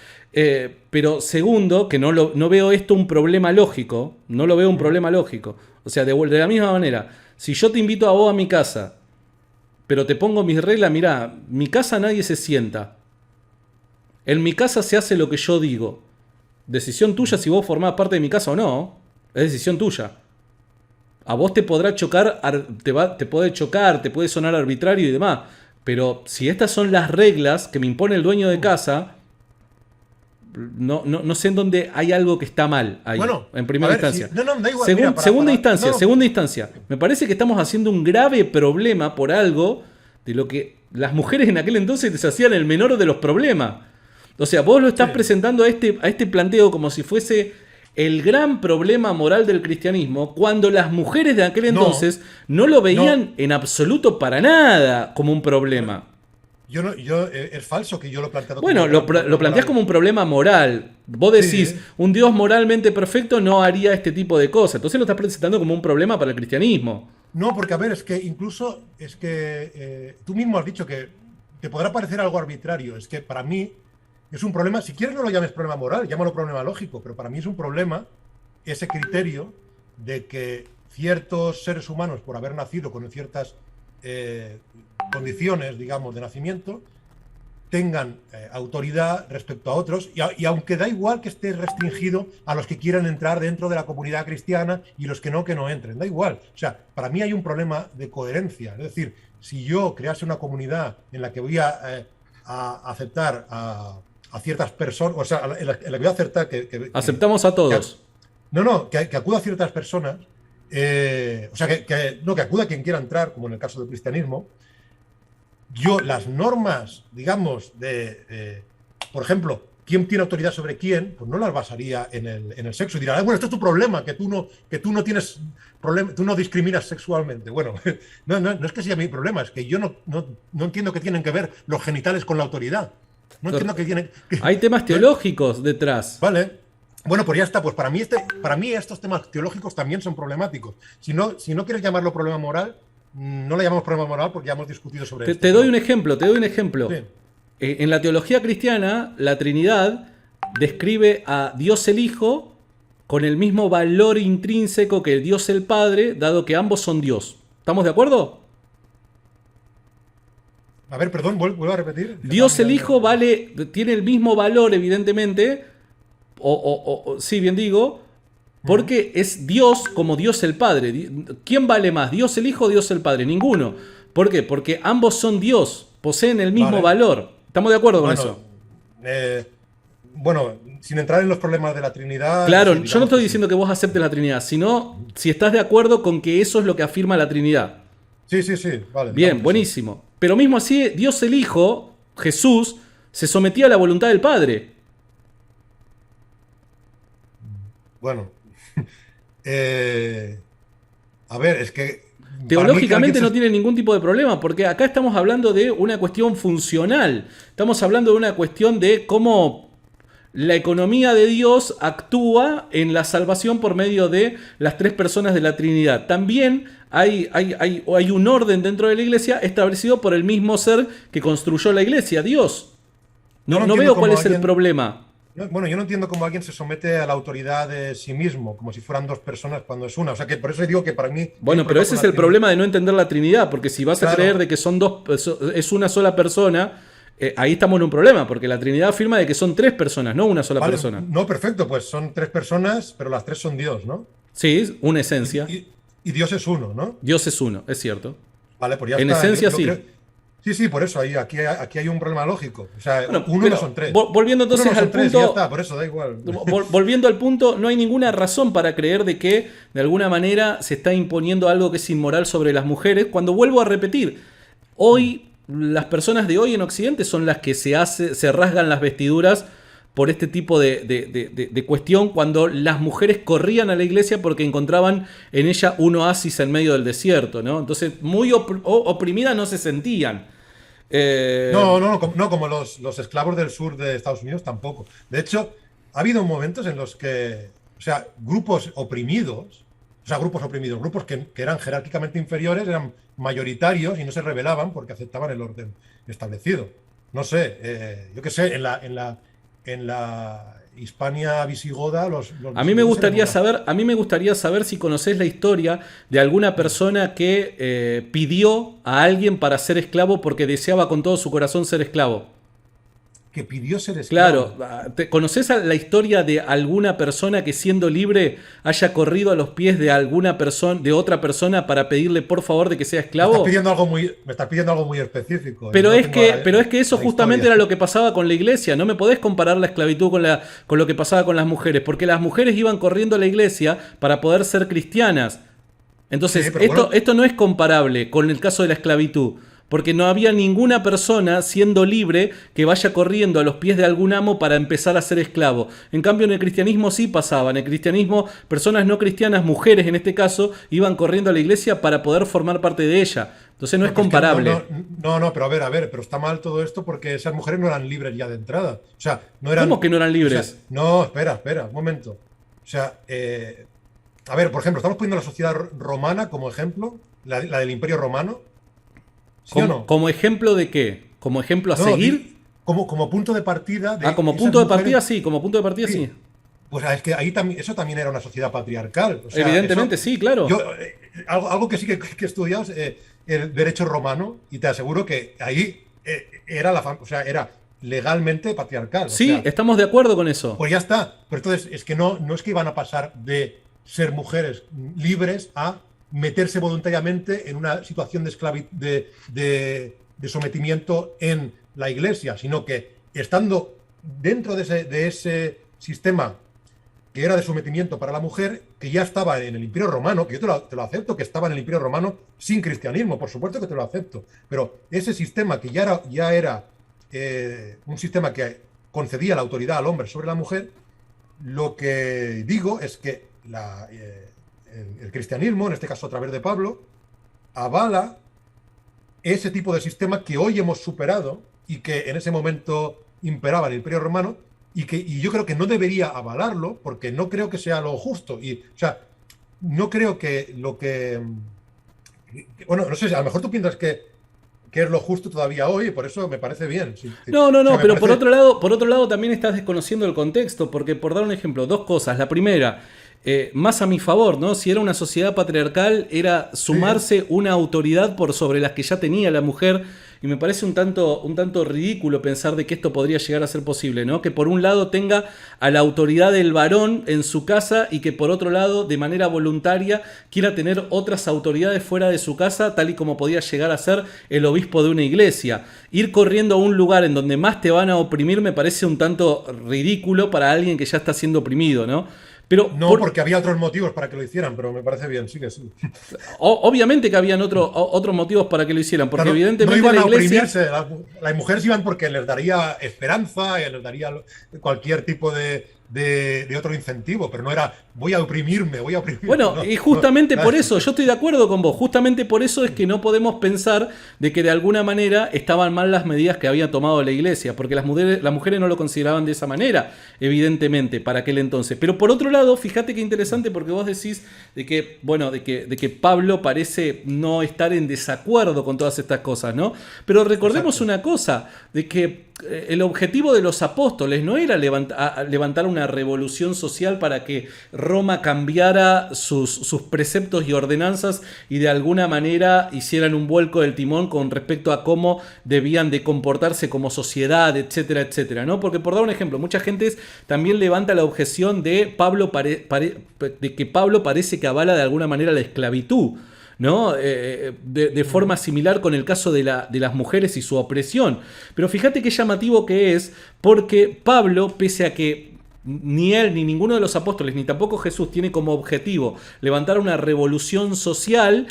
Pero segundo, que no veo esto un problema lógico, no lo veo un problema lógico. O sea, de la misma manera, si yo te invito a vos a mi casa, pero te pongo mis reglas, mirá, mi casa nadie se sienta. En mi casa se hace lo que yo digo. Decisión tuya si vos formás parte de mi casa o no. Es decisión tuya. A vos te podrá chocar, te puede chocar, te puede sonar arbitrario y demás. Pero si estas son las reglas que me impone el dueño de casa, no sé en dónde hay algo que está mal ahí, Bueno, en primera instancia. No, da igual. Mira, Segunda instancia. Me parece que estamos haciendo un grave problema por algo de lo que las mujeres en aquel entonces deshacían el menor de los problemas. O sea, vos lo estás presentando a este planteo como si fuese el gran problema moral del cristianismo, cuando las mujeres de aquel entonces no lo veían en absoluto para nada como un problema. Es falso que yo lo he planteado bueno, lo planteás como un problema moral. Vos decís, un Dios moralmente perfecto no haría este tipo de cosas. Entonces lo estás presentando como un problema para el cristianismo. No, porque a ver, tú mismo has dicho que te podrá parecer algo arbitrario. Es que para mí es un problema, si quieres no lo llames problema moral, llámalo problema lógico, pero para mí es un problema ese criterio de que ciertos seres humanos, por haber nacido con ciertas condiciones, digamos, de nacimiento, tengan autoridad respecto a otros, y aunque da igual que esté restringido a los que quieran entrar dentro de la comunidad cristiana y los que no entren, da igual. O sea, para mí hay un problema de coherencia. Es decir, si yo crease una comunidad en la que voy a aceptar a ciertas personas, o sea, en la que voy a aceptar aceptamos a todos. Que acuda a ciertas personas, o sea, que acuda quien quiera entrar, como en el caso del cristianismo. Yo las normas, digamos, por ejemplo, quién tiene autoridad sobre quién, pues no las basaría en el sexo. Y dirán, bueno, esto es tu problema, que tú no tienes problema, tú no discriminas sexualmente. Bueno, no es que sea mi problema, es que yo no entiendo qué tienen que ver los genitales con la autoridad. No entiendo qué tienen. Hay temas teológicos detrás. Vale. Bueno, pues ya está. Pues para mí estos temas teológicos también son problemáticos. Si no quieres llamarlo problema moral, no le llamamos problema moral porque ya hemos discutido sobre esto. Te doy un ejemplo. Sí. En la teología cristiana, la Trinidad describe a Dios el Hijo con el mismo valor intrínseco que el Dios el Padre, dado que ambos son Dios. ¿Estamos de acuerdo? A ver, perdón, vuelvo a repetir. Dios el Hijo tiene el mismo valor, evidentemente, sí, bien digo, porque es Dios como Dios el Padre. ¿Quién vale más, Dios el Hijo o Dios el Padre? Ninguno. ¿Por qué? Porque ambos son Dios, poseen el mismo valor. ¿Estamos de acuerdo con eso? Bueno, sin entrar en los problemas de la Trinidad. Claro, yo no estoy diciendo que vos aceptes la Trinidad, sino si estás de acuerdo con que eso es lo que afirma la Trinidad. Sí, vale. Bien, buenísimo. Sí. Pero mismo así, Dios el Hijo, Jesús, se sometía a la voluntad del Padre. Bueno, a ver, es que teológicamente no tiene ningún tipo de problema, porque acá estamos hablando de una cuestión funcional. Estamos hablando de una cuestión de cómo la economía de Dios actúa en la salvación por medio de las tres personas de la Trinidad. También hay un orden dentro de la iglesia establecido por el mismo ser que construyó la iglesia, Dios. No veo cuál es el problema. Bueno, yo no entiendo cómo alguien se somete a la autoridad de sí mismo, como si fueran dos personas cuando es una. O sea, que por eso digo que para mí... Bueno, pero ese es el problema de no entender la Trinidad, porque si vas a creer de que son dos, es una sola persona, ahí estamos en un problema, porque la Trinidad afirma de que son tres personas, no una sola persona. No, perfecto, pues son tres personas, pero las tres son Dios, ¿no? Sí, una esencia. Y Dios es uno, ¿no? Dios es uno, es cierto. Vale, pues ya en está. Esencia sí. Sí, por eso aquí hay un problema lógico. O sea, bueno, uno no son tres. Volviendo entonces al punto. Ya está, por eso da igual. Volviendo al punto, no hay ninguna razón para creer de que de alguna manera se está imponiendo algo que es inmoral sobre las mujeres. Cuando vuelvo a repetir, hoy, las personas de hoy en Occidente son las que se rasgan las vestiduras por este tipo de cuestión, cuando las mujeres corrían a la iglesia porque encontraban en ella un oasis en medio del desierto, ¿no? Entonces, muy oprimidas no se sentían. No, como los esclavos del sur de Estados Unidos tampoco. De hecho, ha habido momentos en los que, o sea, grupos oprimidos, grupos que eran jerárquicamente inferiores, eran mayoritarios y no se rebelaban porque aceptaban el orden establecido. No sé, yo qué sé, en la Hispania visigoda a mí me gustaría saber si conocés la historia de alguna persona que pidió a alguien para ser esclavo porque deseaba con todo su corazón ser esclavo. Que pidió ser esclavo. Claro, ¿conocés la historia de alguna persona que siendo libre haya corrido a los pies de otra persona para pedirle por favor de que sea esclavo? Me estás pidiendo algo muy específico. Pero es que eso justamente era lo que pasaba con la iglesia. No me podés comparar la esclavitud con lo que pasaba con las mujeres, porque las mujeres iban corriendo a la iglesia para poder ser cristianas. Entonces, sí, esto no es comparable con el caso de la esclavitud. Porque no había ninguna persona siendo libre que vaya corriendo a los pies de algún amo para empezar a ser esclavo. En cambio, en el cristianismo sí pasaba. En el cristianismo, personas no cristianas, mujeres en este caso, iban corriendo a la iglesia para poder formar parte de ella. Entonces no es comparable. Pero a ver, pero está mal todo esto porque esas mujeres no eran libres ya de entrada. O sea, no eran... ¿Cómo que no eran libres? O sea, no, espera, un momento. O sea, a ver, por ejemplo, estamos poniendo la sociedad romana como ejemplo, la del Imperio Romano. ¿Sí o no? ¿Como ejemplo de qué? ¿Como ejemplo a seguir? Como punto de partida. Como punto de partida sí, sí. Pues es que ahí también, eso también era una sociedad patriarcal. O sea, evidentemente sí, claro. Algo que sí que he estudiado es el derecho romano y te aseguro que ahí era legalmente patriarcal. Sí, estamos de acuerdo con eso. Pues ya está. Pero entonces es que no es que iban a pasar de ser mujeres libres a meterse voluntariamente en una situación de sometimiento en la iglesia, sino que estando dentro de ese sistema que era de sometimiento para la mujer, que ya estaba en el Imperio Romano, que yo te lo acepto, que estaba en el Imperio Romano sin cristianismo, por supuesto que te lo acepto, pero ese sistema que ya era un sistema que concedía la autoridad al hombre sobre la mujer, lo que digo es que el cristianismo, en este caso a través de Pablo, avala ese tipo de sistema que hoy hemos superado y que en ese momento imperaba en el Imperio Romano y yo creo que no debería avalarlo porque no creo que sea lo justo. O sea, no creo que bueno, no sé, a lo mejor tú piensas que es lo justo todavía hoy y por eso me parece bien. No, pero por otro lado también estás desconociendo el contexto, porque por dar un ejemplo, dos cosas. La primera, más a mi favor, ¿no? Si era una sociedad patriarcal, era sumarse una autoridad por sobre las que ya tenía la mujer, y me parece un tanto ridículo pensar de que esto podría llegar a ser posible, ¿no? Que por un lado tenga a la autoridad del varón en su casa y que por otro lado, de manera voluntaria, quiera tener otras autoridades fuera de su casa, tal y como podía llegar a ser el obispo de una iglesia. Ir corriendo a un lugar en donde más te van a oprimir me parece un tanto ridículo para alguien que ya está siendo oprimido, ¿no? Pero porque había otros motivos para que lo hicieran, pero me parece bien, sí que sí. Obviamente que habían otros motivos para que lo hicieran, porque evidentemente no iban la iglesia... a oprimirse, las mujeres iban porque les daría esperanza, les daría cualquier tipo de de otro incentivo, pero no era voy a oprimirme, voy a oprimirme. Bueno, No, y no, justamente por eso, yo estoy de acuerdo con vos, justamente por eso es que no podemos pensar de que de alguna manera estaban mal las medidas que había tomado la iglesia, porque las mujeres no lo consideraban de esa manera, evidentemente, para aquel entonces. Pero por otro lado, fíjate qué interesante, porque vos decís de que, bueno, de que Pablo parece no estar en desacuerdo con todas estas cosas, ¿no? Pero recordemos exacto. una cosa, de que el objetivo de los apóstoles no era levantar una revolución social para que Roma cambiara sus preceptos y ordenanzas y de alguna manera hicieran un vuelco del timón con respecto a cómo debían de comportarse como sociedad, etcétera, etcétera, ¿no? Porque por dar un ejemplo, mucha gente también levanta la objeción de de que Pablo parece que avala de alguna manera la esclavitud, ¿no? De forma similar con el caso de las mujeres y su opresión. Pero fíjate qué llamativo que es, porque Pablo, pese a que ni él ni ninguno de los apóstoles, ni tampoco Jesús tiene como objetivo levantar una revolución social,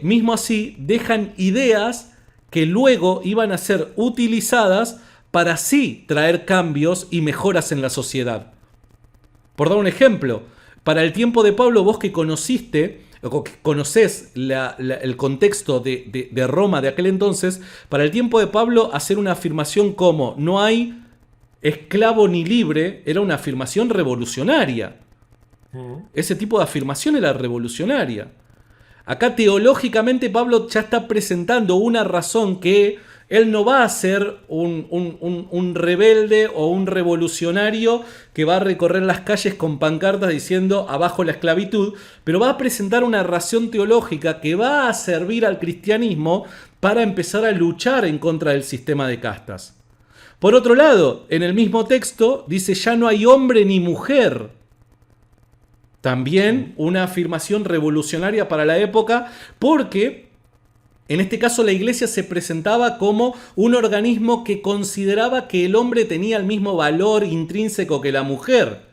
mismo así dejan ideas que luego iban a ser utilizadas para así traer cambios y mejoras en la sociedad. Por dar un ejemplo, para el tiempo de Pablo, vos que conociste o que conocés el contexto de Roma de aquel entonces, para el tiempo de Pablo hacer una afirmación como no hay esclavo ni libre era una afirmación revolucionaria. Ese tipo de afirmación era revolucionaria. Acá teológicamente Pablo ya está presentando una razón que él no va a ser un rebelde o un revolucionario que va a recorrer las calles con pancartas diciendo abajo la esclavitud, pero va a presentar una razón teológica que va a servir al cristianismo para empezar a luchar en contra del sistema de castas. Por otro lado, en el mismo texto dice ya no hay hombre ni mujer. También una afirmación revolucionaria para la época, porque en este caso la iglesia se presentaba como un organismo que consideraba que el hombre tenía el mismo valor intrínseco que la mujer.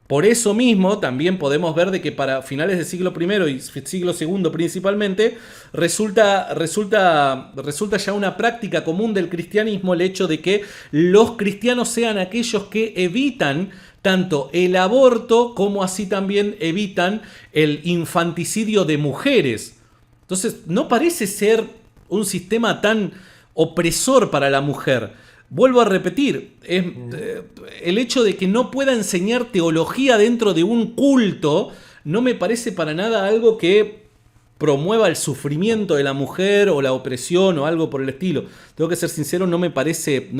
Por eso mismo también podemos ver de que para finales del siglo I y siglo II principalmente resulta ya una práctica común del cristianismo el hecho de que los cristianos sean aquellos que evitan tanto el aborto como así también evitan el infanticidio de mujeres. Entonces no parece ser un sistema tan opresor para la mujer. Vuelvo a repetir, el hecho de que no pueda enseñar teología dentro de un culto no me parece para nada algo que promueva el sufrimiento de la mujer o la opresión o algo por el estilo. Tengo que ser sincero, no me parece,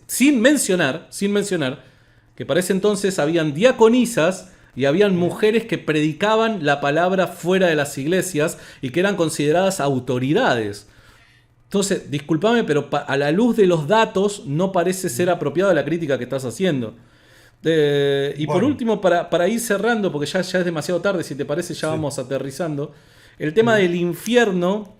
sin mencionar que para ese entonces habían diaconisas y habían mujeres que predicaban la palabra fuera de las iglesias y que eran consideradas autoridades. Entonces, discúlpame, pero a la luz de los datos no parece ser apropiada la crítica que estás haciendo. Y por Bueno, último, para ir cerrando, porque ya es demasiado tarde, si te parece ya sí. vamos aterrizando. El tema del infierno,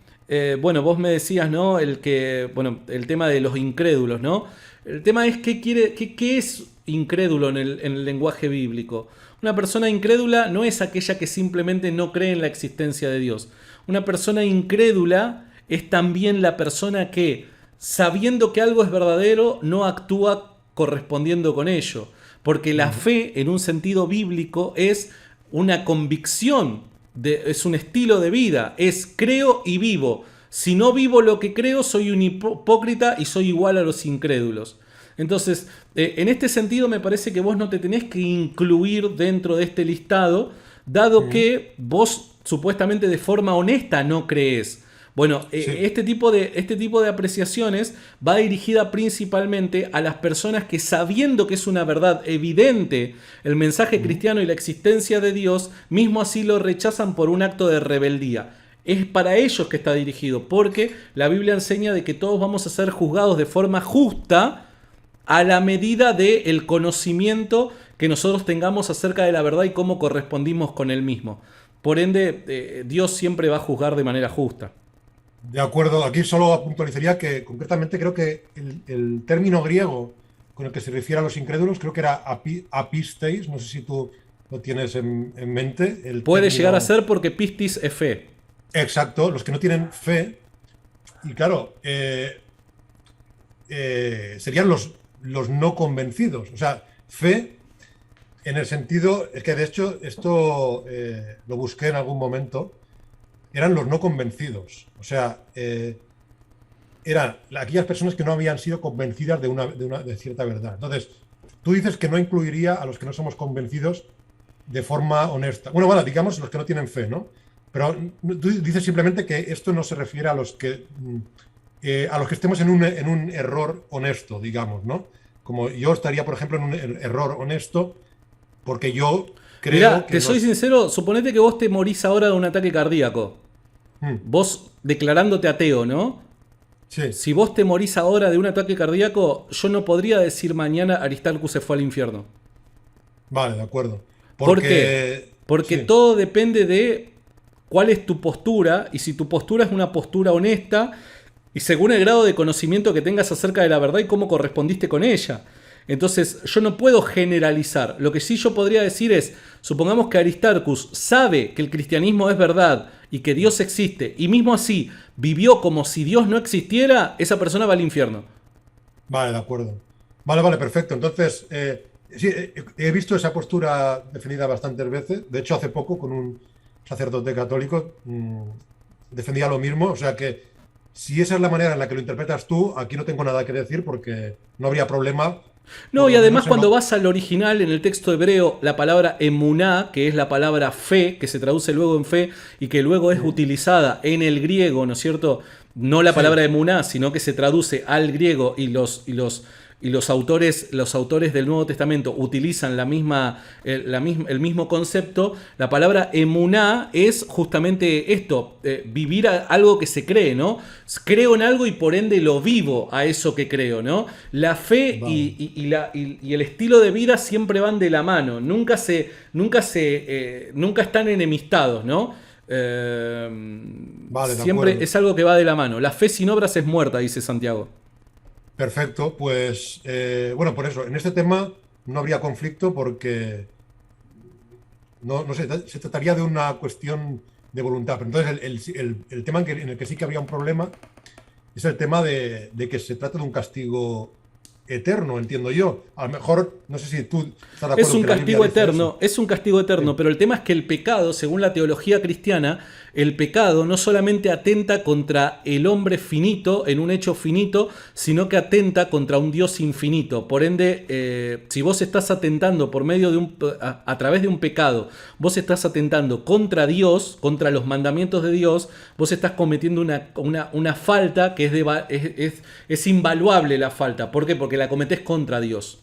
bueno, vos me decías, ¿no? El tema de los incrédulos, ¿no? El tema es qué es incrédulo en el lenguaje bíblico. Una persona incrédula no es aquella que simplemente no cree en la existencia de Dios. Una persona incrédula es también la persona que, sabiendo que algo es verdadero, no actúa correspondiendo con ello. Porque la fe, en un sentido bíblico, es una convicción, es un estilo de vida, es creo y vivo. Si no vivo lo que creo, soy un hipócrita y soy igual a los incrédulos. Entonces, en este sentido me parece que vos no te tenés que incluir dentro de este listado, dado que vos supuestamente de forma honesta no crees. Bueno, Sí. este tipo de apreciaciones va dirigida principalmente a las personas que, sabiendo que es una verdad evidente el mensaje cristiano y la existencia de Dios, mismo así lo rechazan por un acto de rebeldía. Es para ellos que está dirigido, porque la Biblia enseña de que todos vamos a ser juzgados de forma justa a la medida del conocimiento que nosotros tengamos acerca de la verdad y cómo correspondimos con él mismo. Por ende, Dios siempre va a juzgar de manera justa. De acuerdo, aquí solo puntualizaría que concretamente creo que el término griego con el que se refiere a los incrédulos creo que era apisteis, no sé si tú lo tienes en mente, el Puede llegar a término ser porque pistis es fe. exacto, los que no tienen fe, y claro, serían los no convencidos, o sea, Fe en el sentido, es que de hecho esto lo busqué en algún momento, eran los no convencidos. O sea, eran aquellas personas que no habían sido convencidas de cierta verdad. Entonces, tú dices que no incluiría a los que no somos convencidos de forma honesta. Bueno, bueno, digamos los que no tienen fe, ¿no? Pero tú dices simplemente que esto no se refiere a los que estemos en un error honesto, digamos, ¿no? Como yo estaría, por ejemplo, en un error honesto porque yo creo Mirá, que te soy sincero, suponete que vos te morís ahora de un ataque cardíaco. Mm, Vos declarándote ateo, ¿no? sí, Si vos te morís ahora de un ataque cardíaco, yo no podría decir mañana Aristarchus se fue al infierno. vale, de acuerdo. ¿Por qué? Porque, Porque sí, todo depende de cuál es tu postura y si tu postura es una postura honesta y según el grado de conocimiento que tengas acerca de la verdad y cómo correspondiste con ella. Entonces, yo no puedo generalizar. Lo que sí yo podría decir es, supongamos que Aristarchus sabe que el cristianismo es verdad y que Dios existe, y mismo así vivió como si Dios no existiera, esa persona va al infierno. vale, de acuerdo. Vale, vale, perfecto. Entonces, sí, he visto esa postura defendida bastantes veces. De hecho, hace poco con un sacerdote católico defendía lo mismo. O sea que si esa es la manera en la que lo interpretas tú, aquí no tengo nada que decir porque no habría problema, No, por y lo además menos cuando vas al original, en el texto hebreo, la palabra emuná, que es la palabra fe, que se traduce luego en fe y que luego es utilizada en el griego, ¿no es cierto? No la sí. palabra emuná, sino que se traduce al griego y los autores del Nuevo Testamento utilizan el mismo concepto. La palabra emuná es justamente esto, vivir algo que se cree, ¿no? Creo en algo y por ende lo vivo a eso que creo, ¿no? La fe Vale, y el estilo de vida siempre van de la mano, nunca están enemistados, ¿no? vale, de Siempre acuerdo. es algo que va de la mano. La fe sin obras es muerta, dice Santiago. Perfecto. Pues, bueno, por eso, en este tema no habría conflicto porque no se trataría de una cuestión de voluntad. Pero entonces el tema en el que sí que habría un problema es el tema de que se trata de un castigo eterno, entiendo yo. A lo mejor, no sé si tú estás de Es acuerdo en un que la Biblia castigo dice eso. eterno, es un castigo eterno, Sí. pero el tema es que el pecado, según la teología cristiana, el pecado no solamente atenta contra el hombre finito en un hecho finito, sino que atenta contra un Dios infinito. Por ende, si vos estás atentando por medio de a través de un pecado, vos estás atentando contra Dios, contra los mandamientos de Dios, vos estás cometiendo una falta que es invaluable la falta. ¿Por qué? Porque la cometés contra Dios.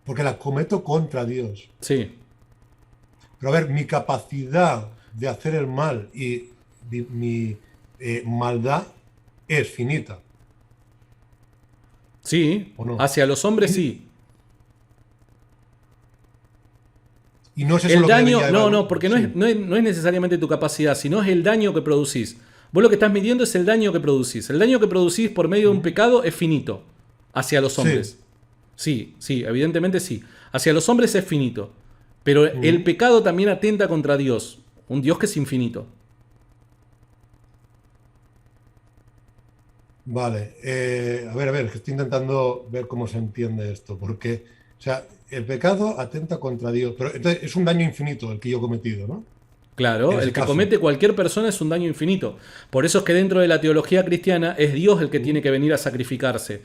Porque la cometo contra Dios. Sí. Pero a ver, mi capacidad de hacer el mal y mi maldad es finita, Sí, ¿o no? hacia los hombres sí. Y no es eso El lo que daño, debería no, evaluar. no, porque Sí. no es necesariamente tu capacidad, sino es el daño que producís. Vos lo que estás midiendo es el daño que producís. El daño que producís por medio de un Mm. pecado es finito hacia los Sí. hombres. Sí, sí, evidentemente sí. Hacia los hombres es finito. Pero el Mm. pecado también atenta contra Dios, un Dios que es infinito. Vale. A ver, que estoy intentando ver cómo se entiende esto. Porque, o sea, el pecado atenta contra Dios. Pero entonces es un daño infinito el que yo he cometido, ¿no? En Claro, ese el que caso. comete cualquier persona es un daño infinito. Por eso es que dentro de la teología cristiana es Dios el que Mm. tiene que venir a sacrificarse.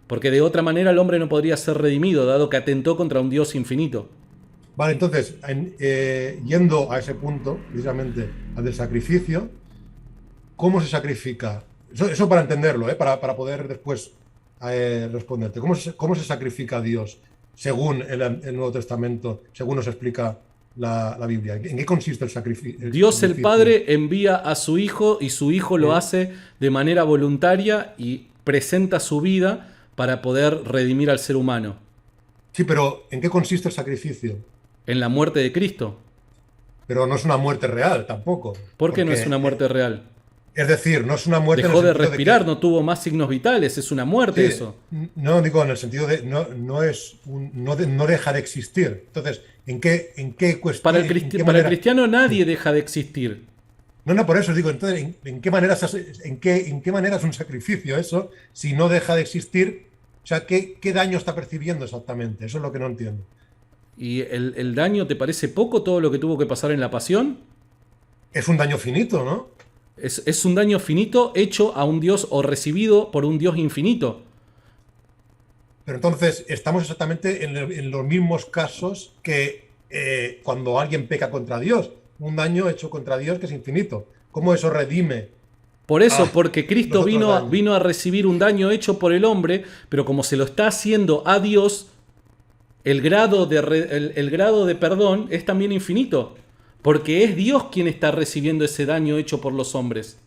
Porque de otra manera el hombre no podría ser redimido, dado que atentó contra un Dios infinito. Vale, entonces, yendo a ese punto, precisamente al del sacrificio, ¿cómo se sacrifica? Eso para entenderlo, ¿eh? Para poder después responderte. Cómo se sacrifica a Dios según el Nuevo Testamento, según nos explica la Biblia? ¿En qué consiste el Dios el sacrificio? Padre envía a su Hijo y su Hijo lo Mm. hace de manera voluntaria y presenta su vida para poder redimir al ser humano. Sí, pero ¿en qué consiste el sacrificio? En la muerte de Cristo. Pero no es una muerte real tampoco, ¿Por qué no es porque, una muerte real? es decir, no es una muerte en el Dejó de sentido de respirar, que, no tuvo más signos vitales, es una muerte sí, eso. no digo en el sentido de, no deja de existir. Entonces, ¿en qué Para el manera? cristiano Sí. nadie deja de existir. No, no, por eso digo, entonces, ¿en qué manera en qué manera es un sacrificio eso si no deja de existir O sea, ¿qué daño está percibiendo exactamente? Eso es lo que no entiendo. ¿Y el daño te parece poco todo lo que tuvo que pasar en la pasión? Es un daño finito, ¿no? Es un daño finito hecho a un Dios o recibido por un Dios infinito. Pero entonces estamos exactamente en los mismos casos que cuando alguien peca contra Dios. Un daño hecho contra Dios que es infinito. ¿Cómo eso redime Por eso, a porque Cristo los otros vino, daños? vino a recibir un daño hecho por el hombre, pero como se lo está haciendo a Dios, el grado de perdón es también infinito. Porque es Dios quien está recibiendo ese daño hecho por los hombres.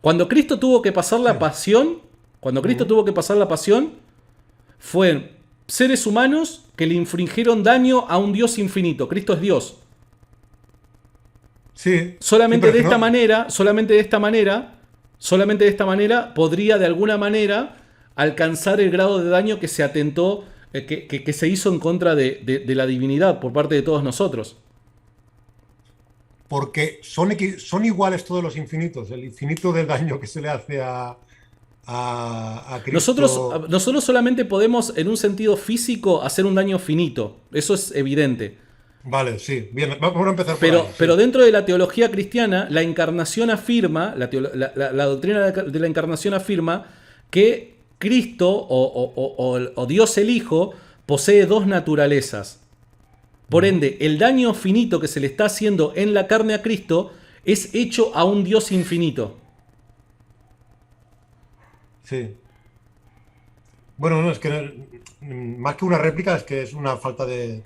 Cuando Cristo tuvo que pasar Sí. la pasión, cuando Cristo Ujú. tuvo que pasar la pasión, fue seres humanos que le infringieron daño a un Dios infinito. Cristo es Dios. Sí, sí, Solamente pero de que esta no. manera, solamente de esta manera podría de alguna manera alcanzar el grado de daño que se atentó, que se hizo en contra de la divinidad por parte de todos nosotros. Porque son iguales todos los infinitos. El infinito del daño que se le hace a Nosotros, Cristo. nosotros solamente podemos, en un sentido físico, hacer un daño finito. Eso es evidente. Vale, sí. Bien, vamos a empezar por Pero, ahí, pero sí. dentro de la teología cristiana, la encarnación afirma, la doctrina de la encarnación afirma que Cristo o Dios el Hijo posee dos naturalezas. Por Ujú. ende, el daño finito que se le está haciendo en la carne a Cristo es hecho a un Dios infinito. Sí. Bueno, no, es que más que una réplica es que es una falta de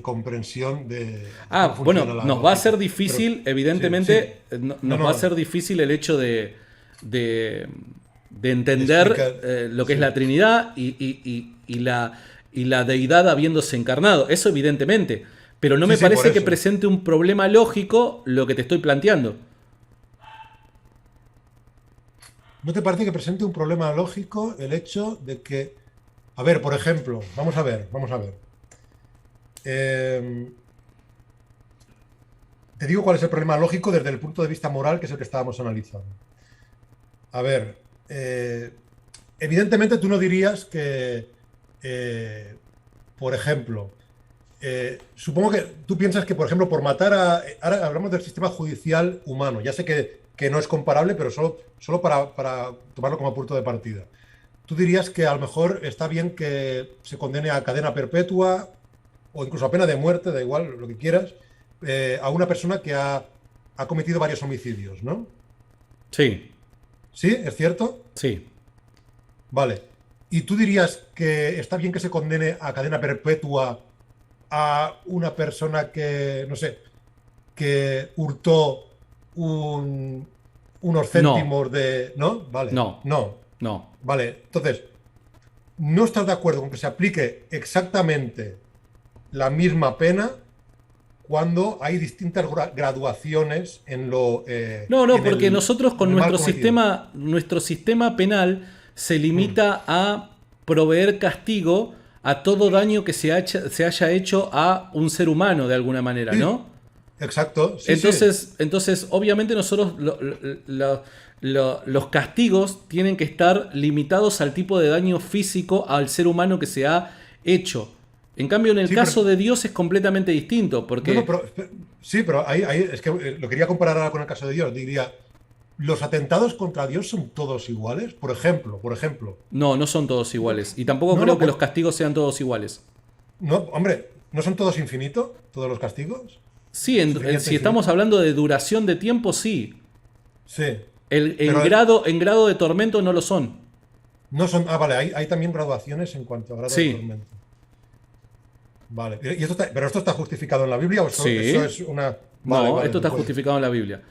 comprensión de cómo funciona Bueno, la nos va a ser lógica. Pero difícil, sí, sí. evidentemente, No, nos va a no, ser difícil el hecho de, de de entender explicar. lo que es la Sí, Trinidad y la deidad habiéndose encarnado. Eso evidentemente. Pero no sí, me sí, por parece que eso. presente un problema lógico lo que te estoy planteando. ¿No te parece que presente un problema lógico el hecho de que, a ver, por ejemplo, vamos a ver, vamos a ver. Eh, Te digo cuál es el problema lógico desde el punto de vista moral, que es el que estábamos analizando. A ver, evidentemente tú no dirías que, eh, por ejemplo, supongo que tú piensas que, por ejemplo, por matar a... Ahora hablamos del sistema judicial humano. Ya sé que no es comparable, pero solo para tomarlo como punto de partida. Tú dirías que a lo mejor está bien que se condene a cadena perpetua o incluso a pena de muerte, da igual, lo que quieras, a una persona que ha cometido varios homicidios, ¿no? Sí, ¿Sí? ¿Es cierto? sí. Vale. ¿Y tú dirías que está bien que se condene a cadena perpetua a una persona que, no sé, que hurtó un- unos No, céntimos de... ¿No? Vale. no, No. no. Vale. Entonces, ¿no estás de acuerdo con que se aplique exactamente la misma pena cuando hay distintas graduaciones No, no, en porque nosotros con en el mal cometido? nuestro sistema penal se Mm. limita a proveer castigo a todo daño que se haya hecho a un ser humano de alguna manera, Sí, ¿no? exacto. Sí, sí. Entonces obviamente nosotros los castigos tienen que estar limitados al tipo de daño físico al ser humano que se ha hecho. En cambio, en el Sí, pero caso de Dios es completamente distinto, no, no, porque sí, pero ahí es que lo quería comparar ahora con el caso de Dios. Diría, ¿los atentados contra Dios son todos iguales? Por ejemplo. no, no son todos iguales. Y tampoco No, no, creo que los castigos sean todos iguales. no, hombre, ¿no son todos infinitos? ¿Todos los castigos? Sí, ¿Sufrimiento si estamos infinito? hablando de duración de tiempo, sí. Sí, En pero grado de tormento no lo son. no son. Ah, vale, hay también graduaciones en cuanto a grado de Sí, tormento. Vale, pero esto está justificado en la Biblia o eso sí. es una. Vale, No, vale, esto está pues. justificado en la Biblia.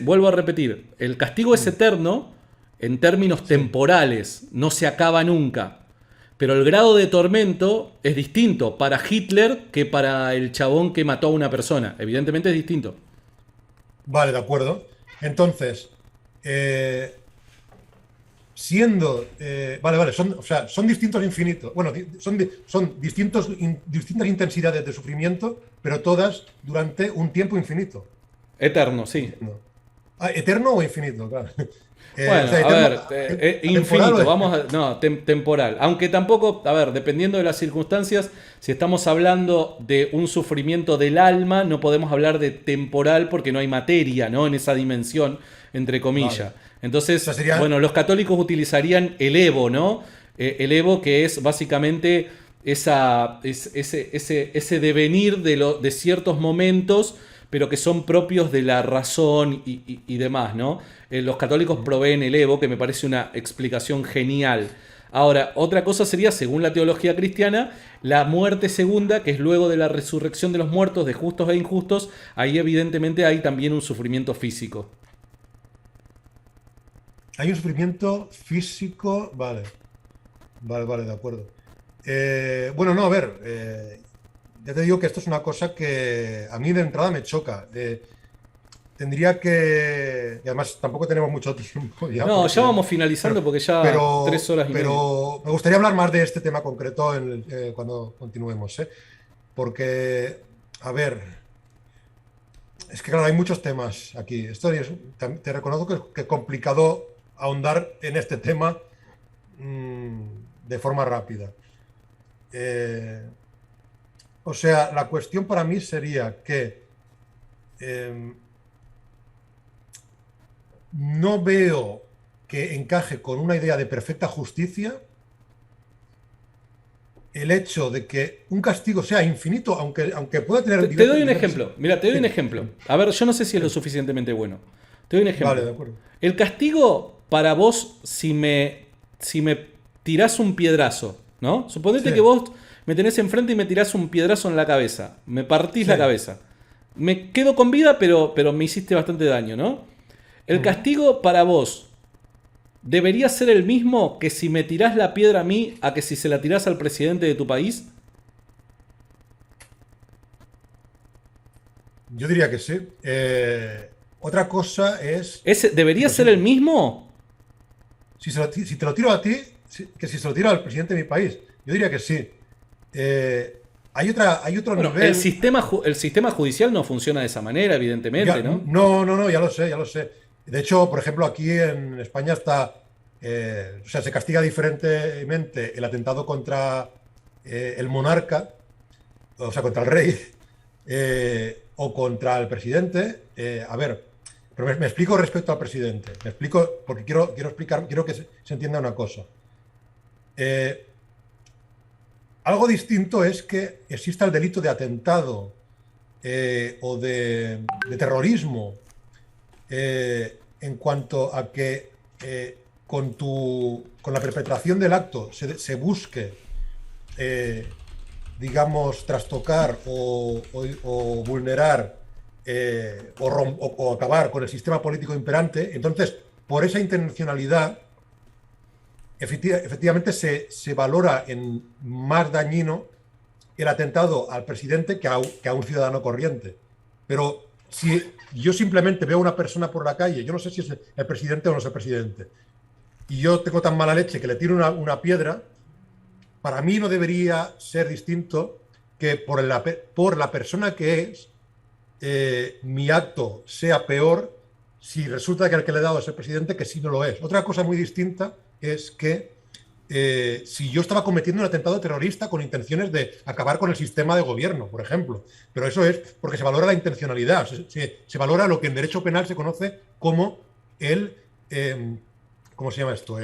Vuelvo a repetir, el castigo es Mm, eterno en términos sí. temporales, no se acaba nunca. Pero el grado de tormento es distinto para Hitler que para el chabón que mató a una persona. Evidentemente es distinto. Vale, de acuerdo. Entonces, eh, siendo. Vale, vale, o sea, son distintos infinitos. Bueno, son distintas intensidades de sufrimiento, pero todas durante un tiempo infinito. Eterno, sí. Entiendo. Eterno o infinito, claro. O Bueno, sea, a eterno, ver, temporal infinito, vamos a, no, temporal. Aunque tampoco, a ver, dependiendo de las circunstancias, si estamos hablando de un sufrimiento del alma, no podemos hablar de temporal porque no hay materia, ¿no? En esa dimensión, entre vale. comillas. O sea, Entonces, sería, bueno, los católicos utilizarían el Evo, ¿no? El Evo que es básicamente ese devenir de ciertos momentos, pero que son propios de la razón y demás, ¿no? Los católicos proveen el Evo, que me parece una explicación genial. Ahora, otra cosa sería, según la teología cristiana, la muerte segunda, que es luego de la resurrección de los muertos, de justos e injustos. Ahí evidentemente hay también un sufrimiento físico. hay un sufrimiento físico, vale, vale, de acuerdo. Bueno, no, a ver, ya te digo que esto es una cosa que a mí de entrada me choca. Tendría que, y además tampoco tenemos mucho tiempo ya, No, ya vamos pero, finalizando porque ya 3 horas y media. me gustaría hablar más de este tema concreto cuando continuemos, ¿eh? Porque, a ver, es que claro, hay muchos temas aquí. Te reconozco que es complicado ahondar en este tema mm, de forma rápida. Eh, o sea, la cuestión para mí sería que eh, no veo que encaje con una idea de perfecta justicia el hecho de que un castigo sea infinito, aunque pueda tener Te doy un diversas... ejemplo. Mira, te doy un Dime, ejemplo. dime. A ver, yo no sé si es lo Sí. suficientemente bueno. Te doy un Vale, ejemplo. de acuerdo. El castigo para vos, si me tirás un piedrazo, ¿no? Sí, Suponete que vos me tenés enfrente y me tirás un piedrazo en la cabeza. Me partís sí. la cabeza. Me quedo con vida, pero me hiciste bastante daño, ¿no? El Mm. castigo para vos debería ser el mismo que si me tirás la piedra a mí a que si se la tirás al presidente de tu país. Yo diría que sí. Otra cosa es ¿Debería pero ser el mismo? si te lo tiro a ti, que si se lo tiro al presidente de mi país. Yo diría que sí. Hay otro Bueno, el nivel. sistema, el sistema judicial no funciona de esa manera, evidentemente, ¿no? No, ya lo sé, ya lo sé. De hecho, por ejemplo, aquí en España o sea, se castiga diferentemente el atentado contra el monarca, o sea, contra el rey, o contra el presidente. A ver, pero me explico respecto al presidente. Me explico porque quiero explicar, quiero que se entienda una cosa. Eh, Algo distinto es que exista el delito de atentado o de terrorismo en cuanto a que con la perpetración del acto se busque, eh, digamos, trastocar o vulnerar o acabar con el sistema político imperante, entonces, por esa intencionalidad, efectivamente se valora en más dañino el atentado al presidente que a un ciudadano corriente. Pero si yo simplemente veo a una persona por la calle, yo no sé si es el presidente o no es el presidente, y yo tengo tan mala leche que le tiro una piedra, para mí no debería ser distinto que por la persona que es, mi acto sea peor si resulta que el que le he dado es el presidente que si no lo es. Otra cosa muy distinta es que si yo estaba cometiendo un atentado terrorista con intenciones de acabar con el sistema de gobierno, por ejemplo. Pero eso es porque se valora la intencionalidad, se valora lo que en derecho penal se conoce como el... ¿cómo se llama esto?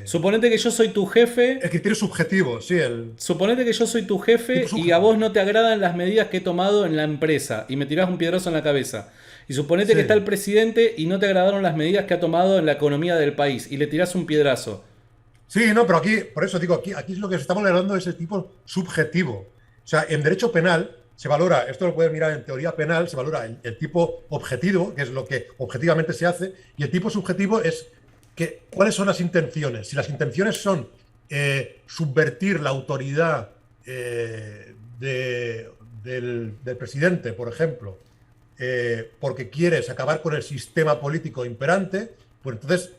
Suponete que yo soy tu jefe. El criterio subjetivo, sí, Suponete que yo soy tu jefe tipo y a subjetivo. vos no te agradan las medidas que he tomado en la empresa y me tirás un piedrazo en la cabeza. Y suponete que está el Sí. presidente y no te agradaron las medidas que ha tomado en la economía del país y le tirás un piedrazo. Sí, no, pero aquí, por eso digo, aquí es lo que se está valorando es el tipo subjetivo. O sea, en derecho penal se valora, esto lo puedes mirar en teoría penal, se valora el tipo objetivo, que es lo que objetivamente se hace, y el tipo subjetivo es cuáles son las intenciones. Si las intenciones son subvertir la autoridad del presidente, por ejemplo, porque quieres acabar con el sistema político imperante, pues entonces,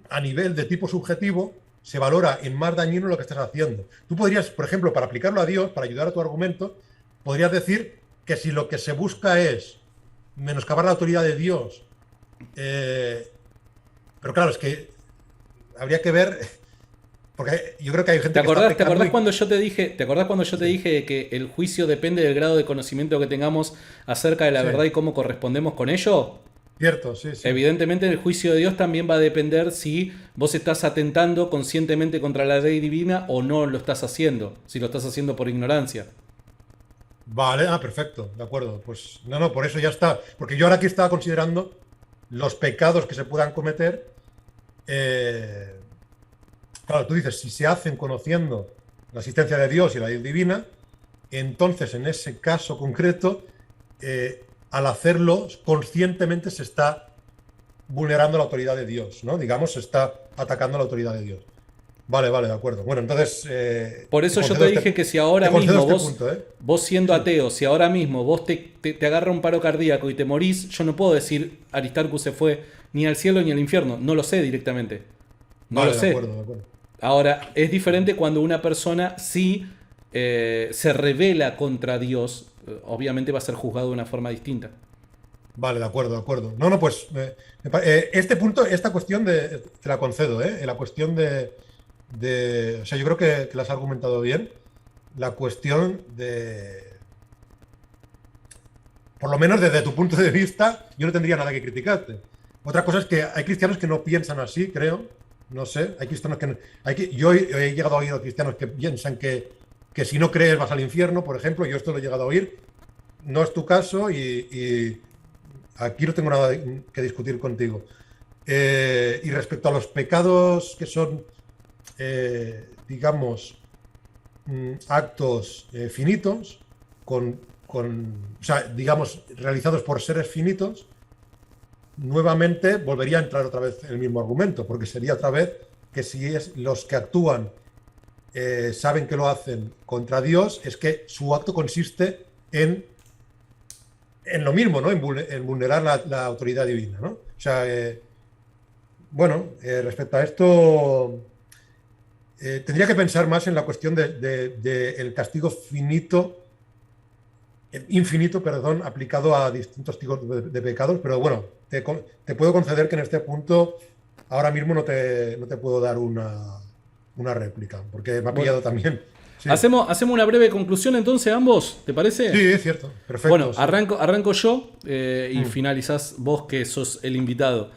a nivel de tipo subjetivo, se valora en más dañino lo que estás haciendo. Tú podrías, por ejemplo, para aplicarlo a Dios, para ayudar a tu argumento, podrías decir que si lo que se busca es menoscabar la autoridad de Dios Eh, pero claro, es que habría que ver, porque yo creo que hay ¿Te gente que está acordás, te pecando acordás y... cuando yo te dije, te acordás cuando yo te Sí, dije que el juicio depende del grado de conocimiento que tengamos acerca de la sí, verdad y cómo correspondemos con ello? cierto, sí, sí. Evidentemente el juicio de Dios también va a depender si vos estás atentando conscientemente contra la ley divina o no lo estás haciendo, si lo estás haciendo por ignorancia. Vale, perfecto, de acuerdo. Pues no, no, por eso ya está. Porque yo ahora aquí estaba considerando los pecados que se puedan cometer. eh, claro, tú dices, si se hacen conociendo la existencia de Dios y la ley divina, entonces en ese caso concreto, al hacerlo conscientemente se está vulnerando la autoridad de Dios, ¿no? Digamos, se está atacando la autoridad de Dios. Vale, vale, de acuerdo. Bueno, entonces Por eso yo te dije que si ahora te concedo mismo este vos, punto, ¿eh? vos siendo Sí. ateo, si ahora mismo vos te agarra un paro cardíaco y te morís, yo no puedo decir Aristarchus se fue ni al cielo ni al infierno. No lo sé directamente. No lo Vale, de sé. acuerdo, de acuerdo. Ahora, es diferente cuando una persona sí se revela contra Dios. Obviamente va a ser juzgado de una forma distinta. Vale, de acuerdo, de acuerdo. No, no, pues este punto, esta cuestión te la concedo, ¿eh? La cuestión o sea, yo creo que la has argumentado bien. La cuestión por lo menos desde tu punto de vista, yo no tendría nada que criticarte. Otra cosa es que hay cristianos que no piensan así, creo. No sé, hay cristianos que, yo he llegado a oír a cristianos que piensan que si no crees vas al infierno, por ejemplo. Yo esto lo he llegado a oír. No es tu caso y aquí no tengo nada que discutir contigo. Y respecto a los pecados que son, digamos, actos finitos, o sea, digamos, realizados por seres finitos, nuevamente volvería a entrar otra vez el mismo argumento, porque sería otra vez que si es los que actúan saben que lo hacen contra Dios, es que su acto consiste en lo mismo, ¿no? En vulnerar la autoridad divina, ¿no? O sea, bueno, respecto a esto, tendría que pensar más en la cuestión el castigo finito, infinito, perdón, aplicado a distintos tipos de pecados, pero bueno, te puedo conceder que en este punto ahora mismo no te puedo dar una réplica, porque me ha Bueno, pillado también. Sí, hacemos una breve conclusión entonces ambos, ¿te parece? sí, es cierto, Bueno, perfecto, sí. arranco yo y Mm, finalizás vos que sos el invitado.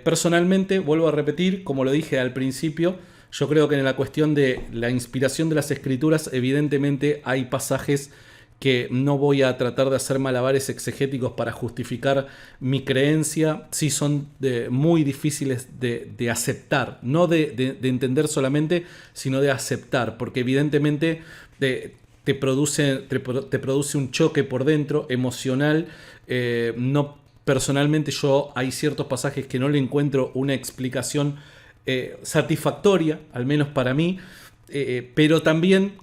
Personalmente, vuelvo a repetir, como lo dije al principio, yo creo que en la cuestión de la inspiración de las escrituras, evidentemente hay pasajes que no voy a tratar de hacer malabares exegéticos para justificar mi creencia, sí son muy difíciles de aceptar, no de entender solamente, sino de aceptar, porque evidentemente te produce un choque por dentro, emocional. No, personalmente yo hay ciertos pasajes que no le encuentro una explicación satisfactoria, al menos para mí, pero también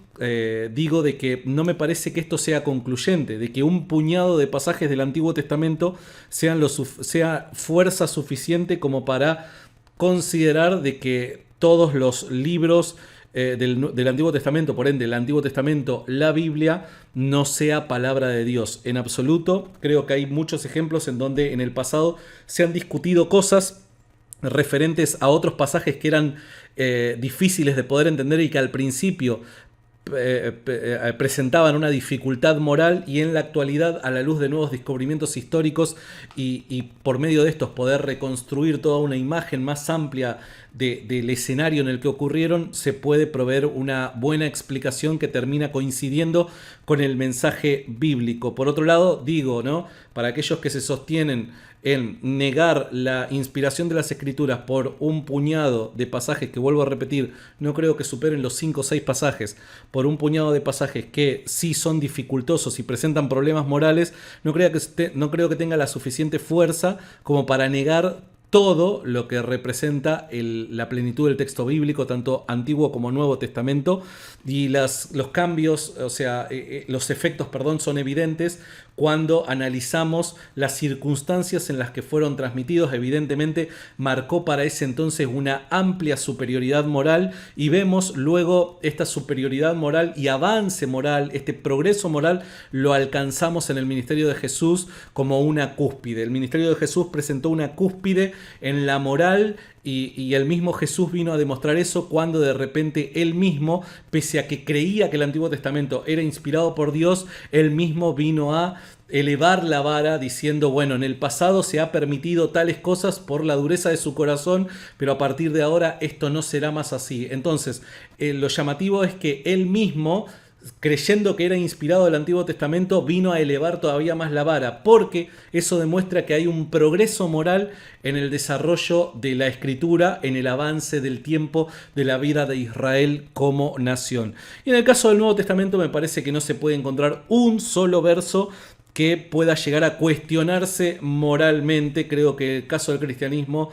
digo de que no me parece que esto sea concluyente, de que un puñado de pasajes del Antiguo Testamento sea fuerza suficiente como para considerar de que todos los libros del Antiguo Testamento, por ende el Antiguo Testamento, la Biblia, no sea palabra de Dios. En absoluto, creo que hay muchos ejemplos en donde en el pasado se han discutido cosas referentes a otros pasajes que eran difíciles de poder entender y que al principio presentaban una dificultad moral, y en la actualidad, a la luz de nuevos descubrimientos históricos y por medio de estos poder reconstruir toda una imagen más amplia del escenario en el que ocurrieron, se puede proveer una buena explicación que termina coincidiendo con el mensaje bíblico. Por otro lado, digo, ¿no? Para aquellos que se sostienen en negar la inspiración de las escrituras por un puñado de pasajes que, vuelvo a repetir, no creo que superen los 5 o 6 pasajes, por un puñado de pasajes que sí son dificultosos y presentan problemas morales, no creo que tenga la suficiente fuerza como para negar todo lo que representa la plenitud del texto bíblico, tanto Antiguo como Nuevo Testamento, y los cambios, o sea, los efectos, perdón, son evidentes cuando analizamos las circunstancias en las que fueron transmitidos. Evidentemente marcó para ese entonces una amplia superioridad moral, y vemos luego esta superioridad moral y avance moral, este progreso moral, lo alcanzamos en el ministerio de Jesús como una cúspide. El ministerio de Jesús presentó una cúspide en la moral, y el mismo Jesús vino a demostrar eso cuando de repente él mismo, pese a que creía que el Antiguo Testamento era inspirado por Dios, él mismo vino a elevar la vara diciendo, bueno, en el pasado se ha permitido tales cosas por la dureza de su corazón, pero a partir de ahora esto no será más así. Entonces, lo llamativo es que él mismo, creyendo que era inspirado del Antiguo Testamento, vino a elevar todavía más la vara, porque eso demuestra que hay un progreso moral en el desarrollo de la Escritura, en el avance del tiempo de la vida de Israel como nación. Y en el caso del Nuevo Testamento me parece que no se puede encontrar un solo verso que pueda llegar a cuestionarse moralmente. Creo que el caso del cristianismo,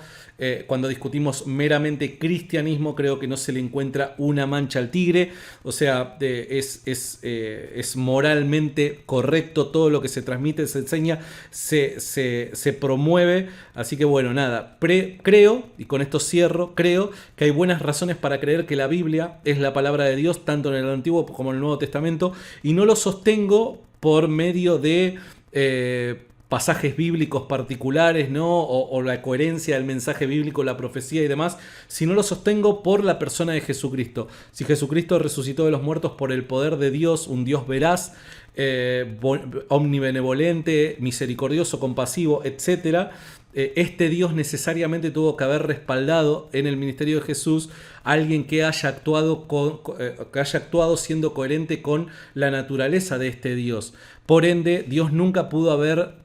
cuando discutimos meramente cristianismo, creo que no se le encuentra una mancha al tigre. O sea, es moralmente correcto todo lo que se transmite, se enseña, se promueve. Así que bueno, nada, creo, y con esto cierro, creo que hay buenas razones para creer que la Biblia es la palabra de Dios, tanto en el Antiguo como en el Nuevo Testamento, y no lo sostengo por medio de pasajes bíblicos particulares, ¿no? O la coherencia del mensaje bíblico, la profecía y demás, sino lo sostengo por la persona de Jesucristo. Si Jesucristo resucitó de los muertos por el poder de Dios, un Dios veraz, omnibenevolente, misericordioso, compasivo, etc., este Dios necesariamente tuvo que haber respaldado en el ministerio de Jesús a alguien que haya actuado siendo coherente con la naturaleza de este Dios. Por ende, Dios nunca pudo haber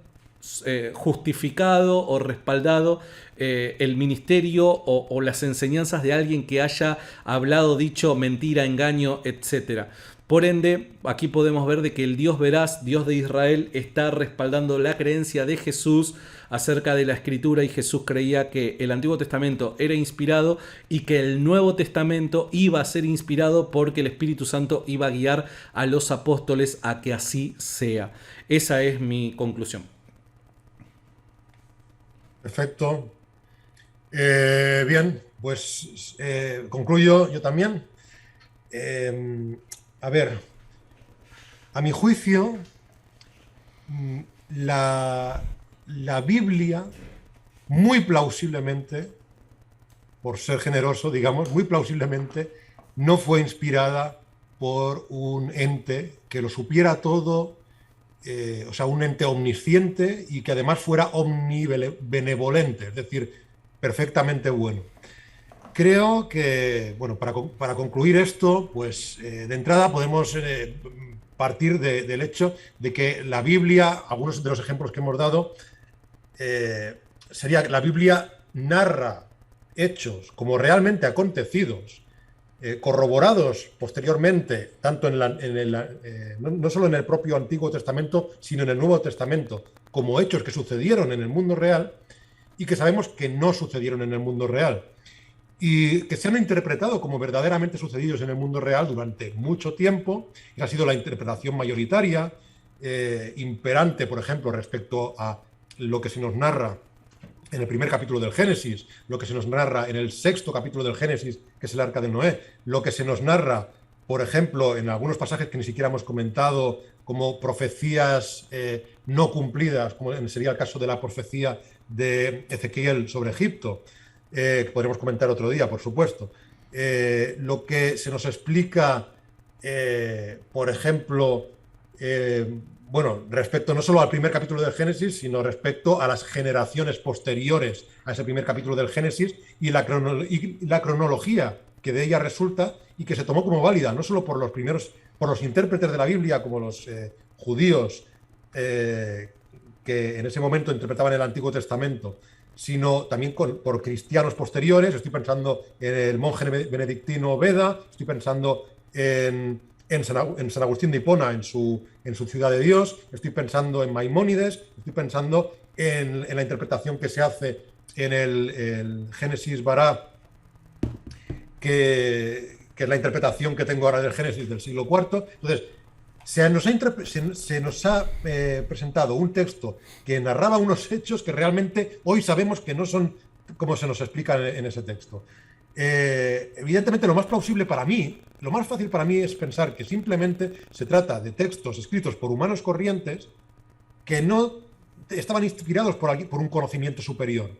justificado o respaldado el ministerio o las enseñanzas de alguien que haya hablado, dicho mentira, engaño, etc. Por ende, aquí podemos ver de que el Dios veraz, Dios de Israel, está respaldando la creencia de Jesús acerca de la Escritura, y Jesús creía que el Antiguo Testamento era inspirado y que el Nuevo Testamento iba a ser inspirado porque el Espíritu Santo iba a guiar a los apóstoles a que así sea. Esa es mi conclusión. Perfecto. Bien, pues concluyo yo también. A ver, a mi juicio, la Biblia, muy plausiblemente, por ser generoso, digamos, muy plausiblemente, no fue inspirada por un ente que lo supiera todo, o sea, un ente omnisciente y que además fuera omnibenevolente, es decir, perfectamente bueno. Creo que, bueno, para concluir esto, pues de entrada podemos partir del hecho de que la Biblia, algunos de los ejemplos que hemos dado, sería que la Biblia narra hechos como realmente acontecidos, corroborados posteriormente, tanto no solo en el propio Antiguo Testamento, sino en el Nuevo Testamento, como hechos que sucedieron en el mundo real y que sabemos que no sucedieron en el mundo real, y que se han interpretado como verdaderamente sucedidos en el mundo real durante mucho tiempo, y ha sido la interpretación mayoritaria, imperante, por ejemplo, respecto a lo que se nos narra en el primer capítulo del Génesis, lo que se nos narra en el sexto capítulo del Génesis, que es el Arca de Noé, lo que se nos narra, por ejemplo, en algunos pasajes que ni siquiera hemos comentado, como profecías no cumplidas, como sería el caso de la profecía de Ezequiel sobre Egipto, que podremos comentar otro día, por supuesto. Lo que se nos explica, por ejemplo, bueno, respecto no solo al primer capítulo del Génesis, sino respecto a las generaciones posteriores a ese primer capítulo del Génesis y la cronología que de ella resulta y que se tomó como válida, no solo por los intérpretes de la Biblia, como los judíos que en ese momento interpretaban el Antiguo Testamento, sino también por cristianos posteriores. Estoy pensando en el monje benedictino Beda, estoy pensando en San Agustín de Hipona, en su Ciudad de Dios, estoy pensando en Maimónides, estoy pensando en la interpretación que se hace en el Génesis Bará, que es la interpretación que tengo ahora del Génesis del siglo IV. Entonces, se nos ha presentado un texto que narraba unos hechos que realmente hoy sabemos que no son como se nos explica en ese texto. Evidentemente, lo más plausible para mí, lo más fácil para mí es pensar que simplemente se trata de textos escritos por humanos corrientes que no estaban inspirados por un conocimiento superior.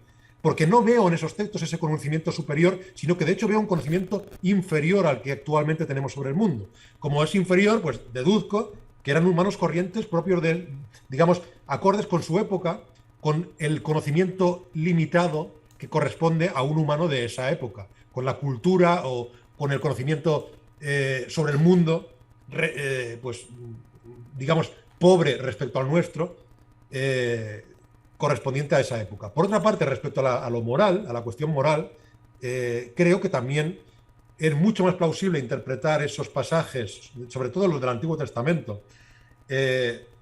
Porque no veo en esos textos ese conocimiento superior, sino que de hecho veo un conocimiento inferior al que actualmente tenemos sobre el mundo. Como es inferior, pues deduzco que eran humanos corrientes propios de, digamos, acordes con su época, con el conocimiento limitado que corresponde a un humano de esa época, con la cultura o con el conocimiento sobre el mundo, pues, digamos, pobre respecto al nuestro, correspondiente a esa época. Por otra parte, respecto a lo moral, a la cuestión moral, creo que también es mucho más plausible interpretar esos pasajes, sobre todo los del Antiguo Testamento,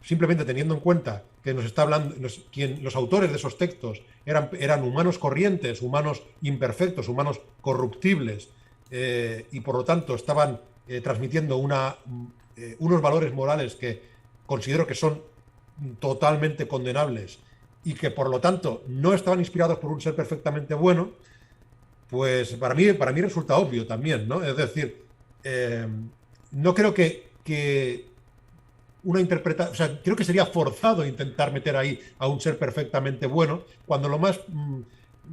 simplemente teniendo en cuenta que nos está hablando, los autores de esos textos eran humanos corrientes, humanos imperfectos, humanos corruptibles, y por lo tanto estaban transmitiendo unos valores morales que considero que son totalmente condenables y que por lo tanto no estaban inspirados por un ser perfectamente bueno, pues para mí resulta obvio también, ¿no? Es decir, no creo que una interpretación, o sea, creo que sería forzado intentar meter ahí a un ser perfectamente bueno, cuando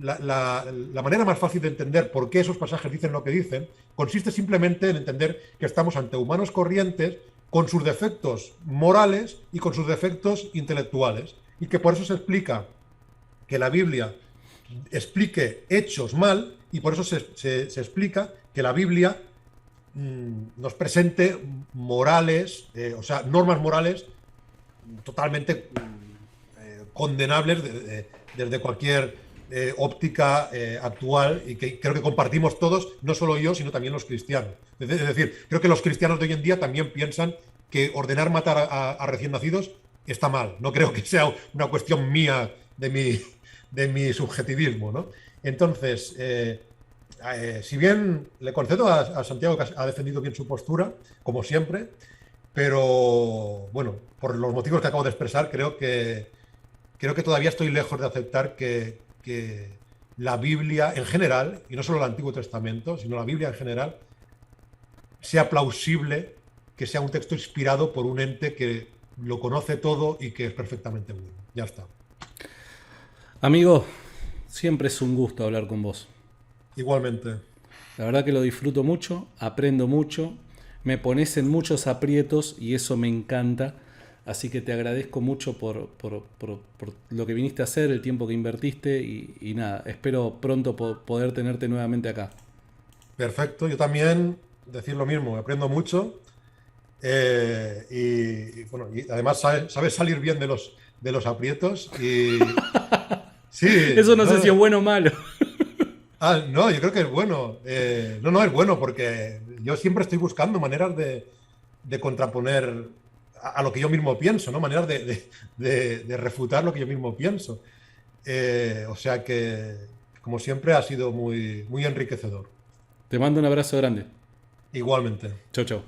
la manera más fácil de entender por qué esos pasajes dicen lo que dicen, consiste simplemente en entender que estamos ante humanos corrientes con sus defectos morales y con sus defectos intelectuales, y que por eso se explica que la Biblia explique hechos mal, y por eso se explica que la Biblia nos presente morales, o sea, normas morales totalmente condenables desde cualquier óptica actual, y que creo que compartimos todos, no solo yo, sino también los cristianos. Es decir, creo que los cristianos de hoy en día también piensan que ordenar matar a recién nacidos está mal. No creo que sea una cuestión mía de mi subjetivismo, ¿no? Entonces, si bien le concedo a Santiago que ha defendido bien su postura, como siempre, pero bueno, por los motivos que acabo de expresar, creo que todavía estoy lejos de aceptar que la Biblia en general, y no solo el Antiguo Testamento, sino la Biblia en general, sea plausible que sea un texto inspirado por un ente que lo conoce todo y que es perfectamente bueno. Ya está. Amigo, siempre es un gusto hablar con vos. Igualmente. La verdad que lo disfruto mucho, aprendo mucho, me pones en muchos aprietos y eso me encanta. Así que te agradezco mucho por lo que viniste a hacer, el tiempo que invertiste y nada, espero pronto poder tenerte nuevamente acá. Perfecto, yo también decir lo mismo, aprendo mucho, bueno, y además sabes salir bien de los aprietos y sí, Eso no sé si es no, bueno o malo. no, yo creo que es bueno. No, es bueno porque yo siempre estoy buscando maneras de contraponer a lo que yo mismo pienso, ¿no? Maneras de refutar lo que yo mismo pienso. O sea que, como siempre, ha sido muy, muy enriquecedor. Te mando un abrazo grande. Igualmente. Chau, chau.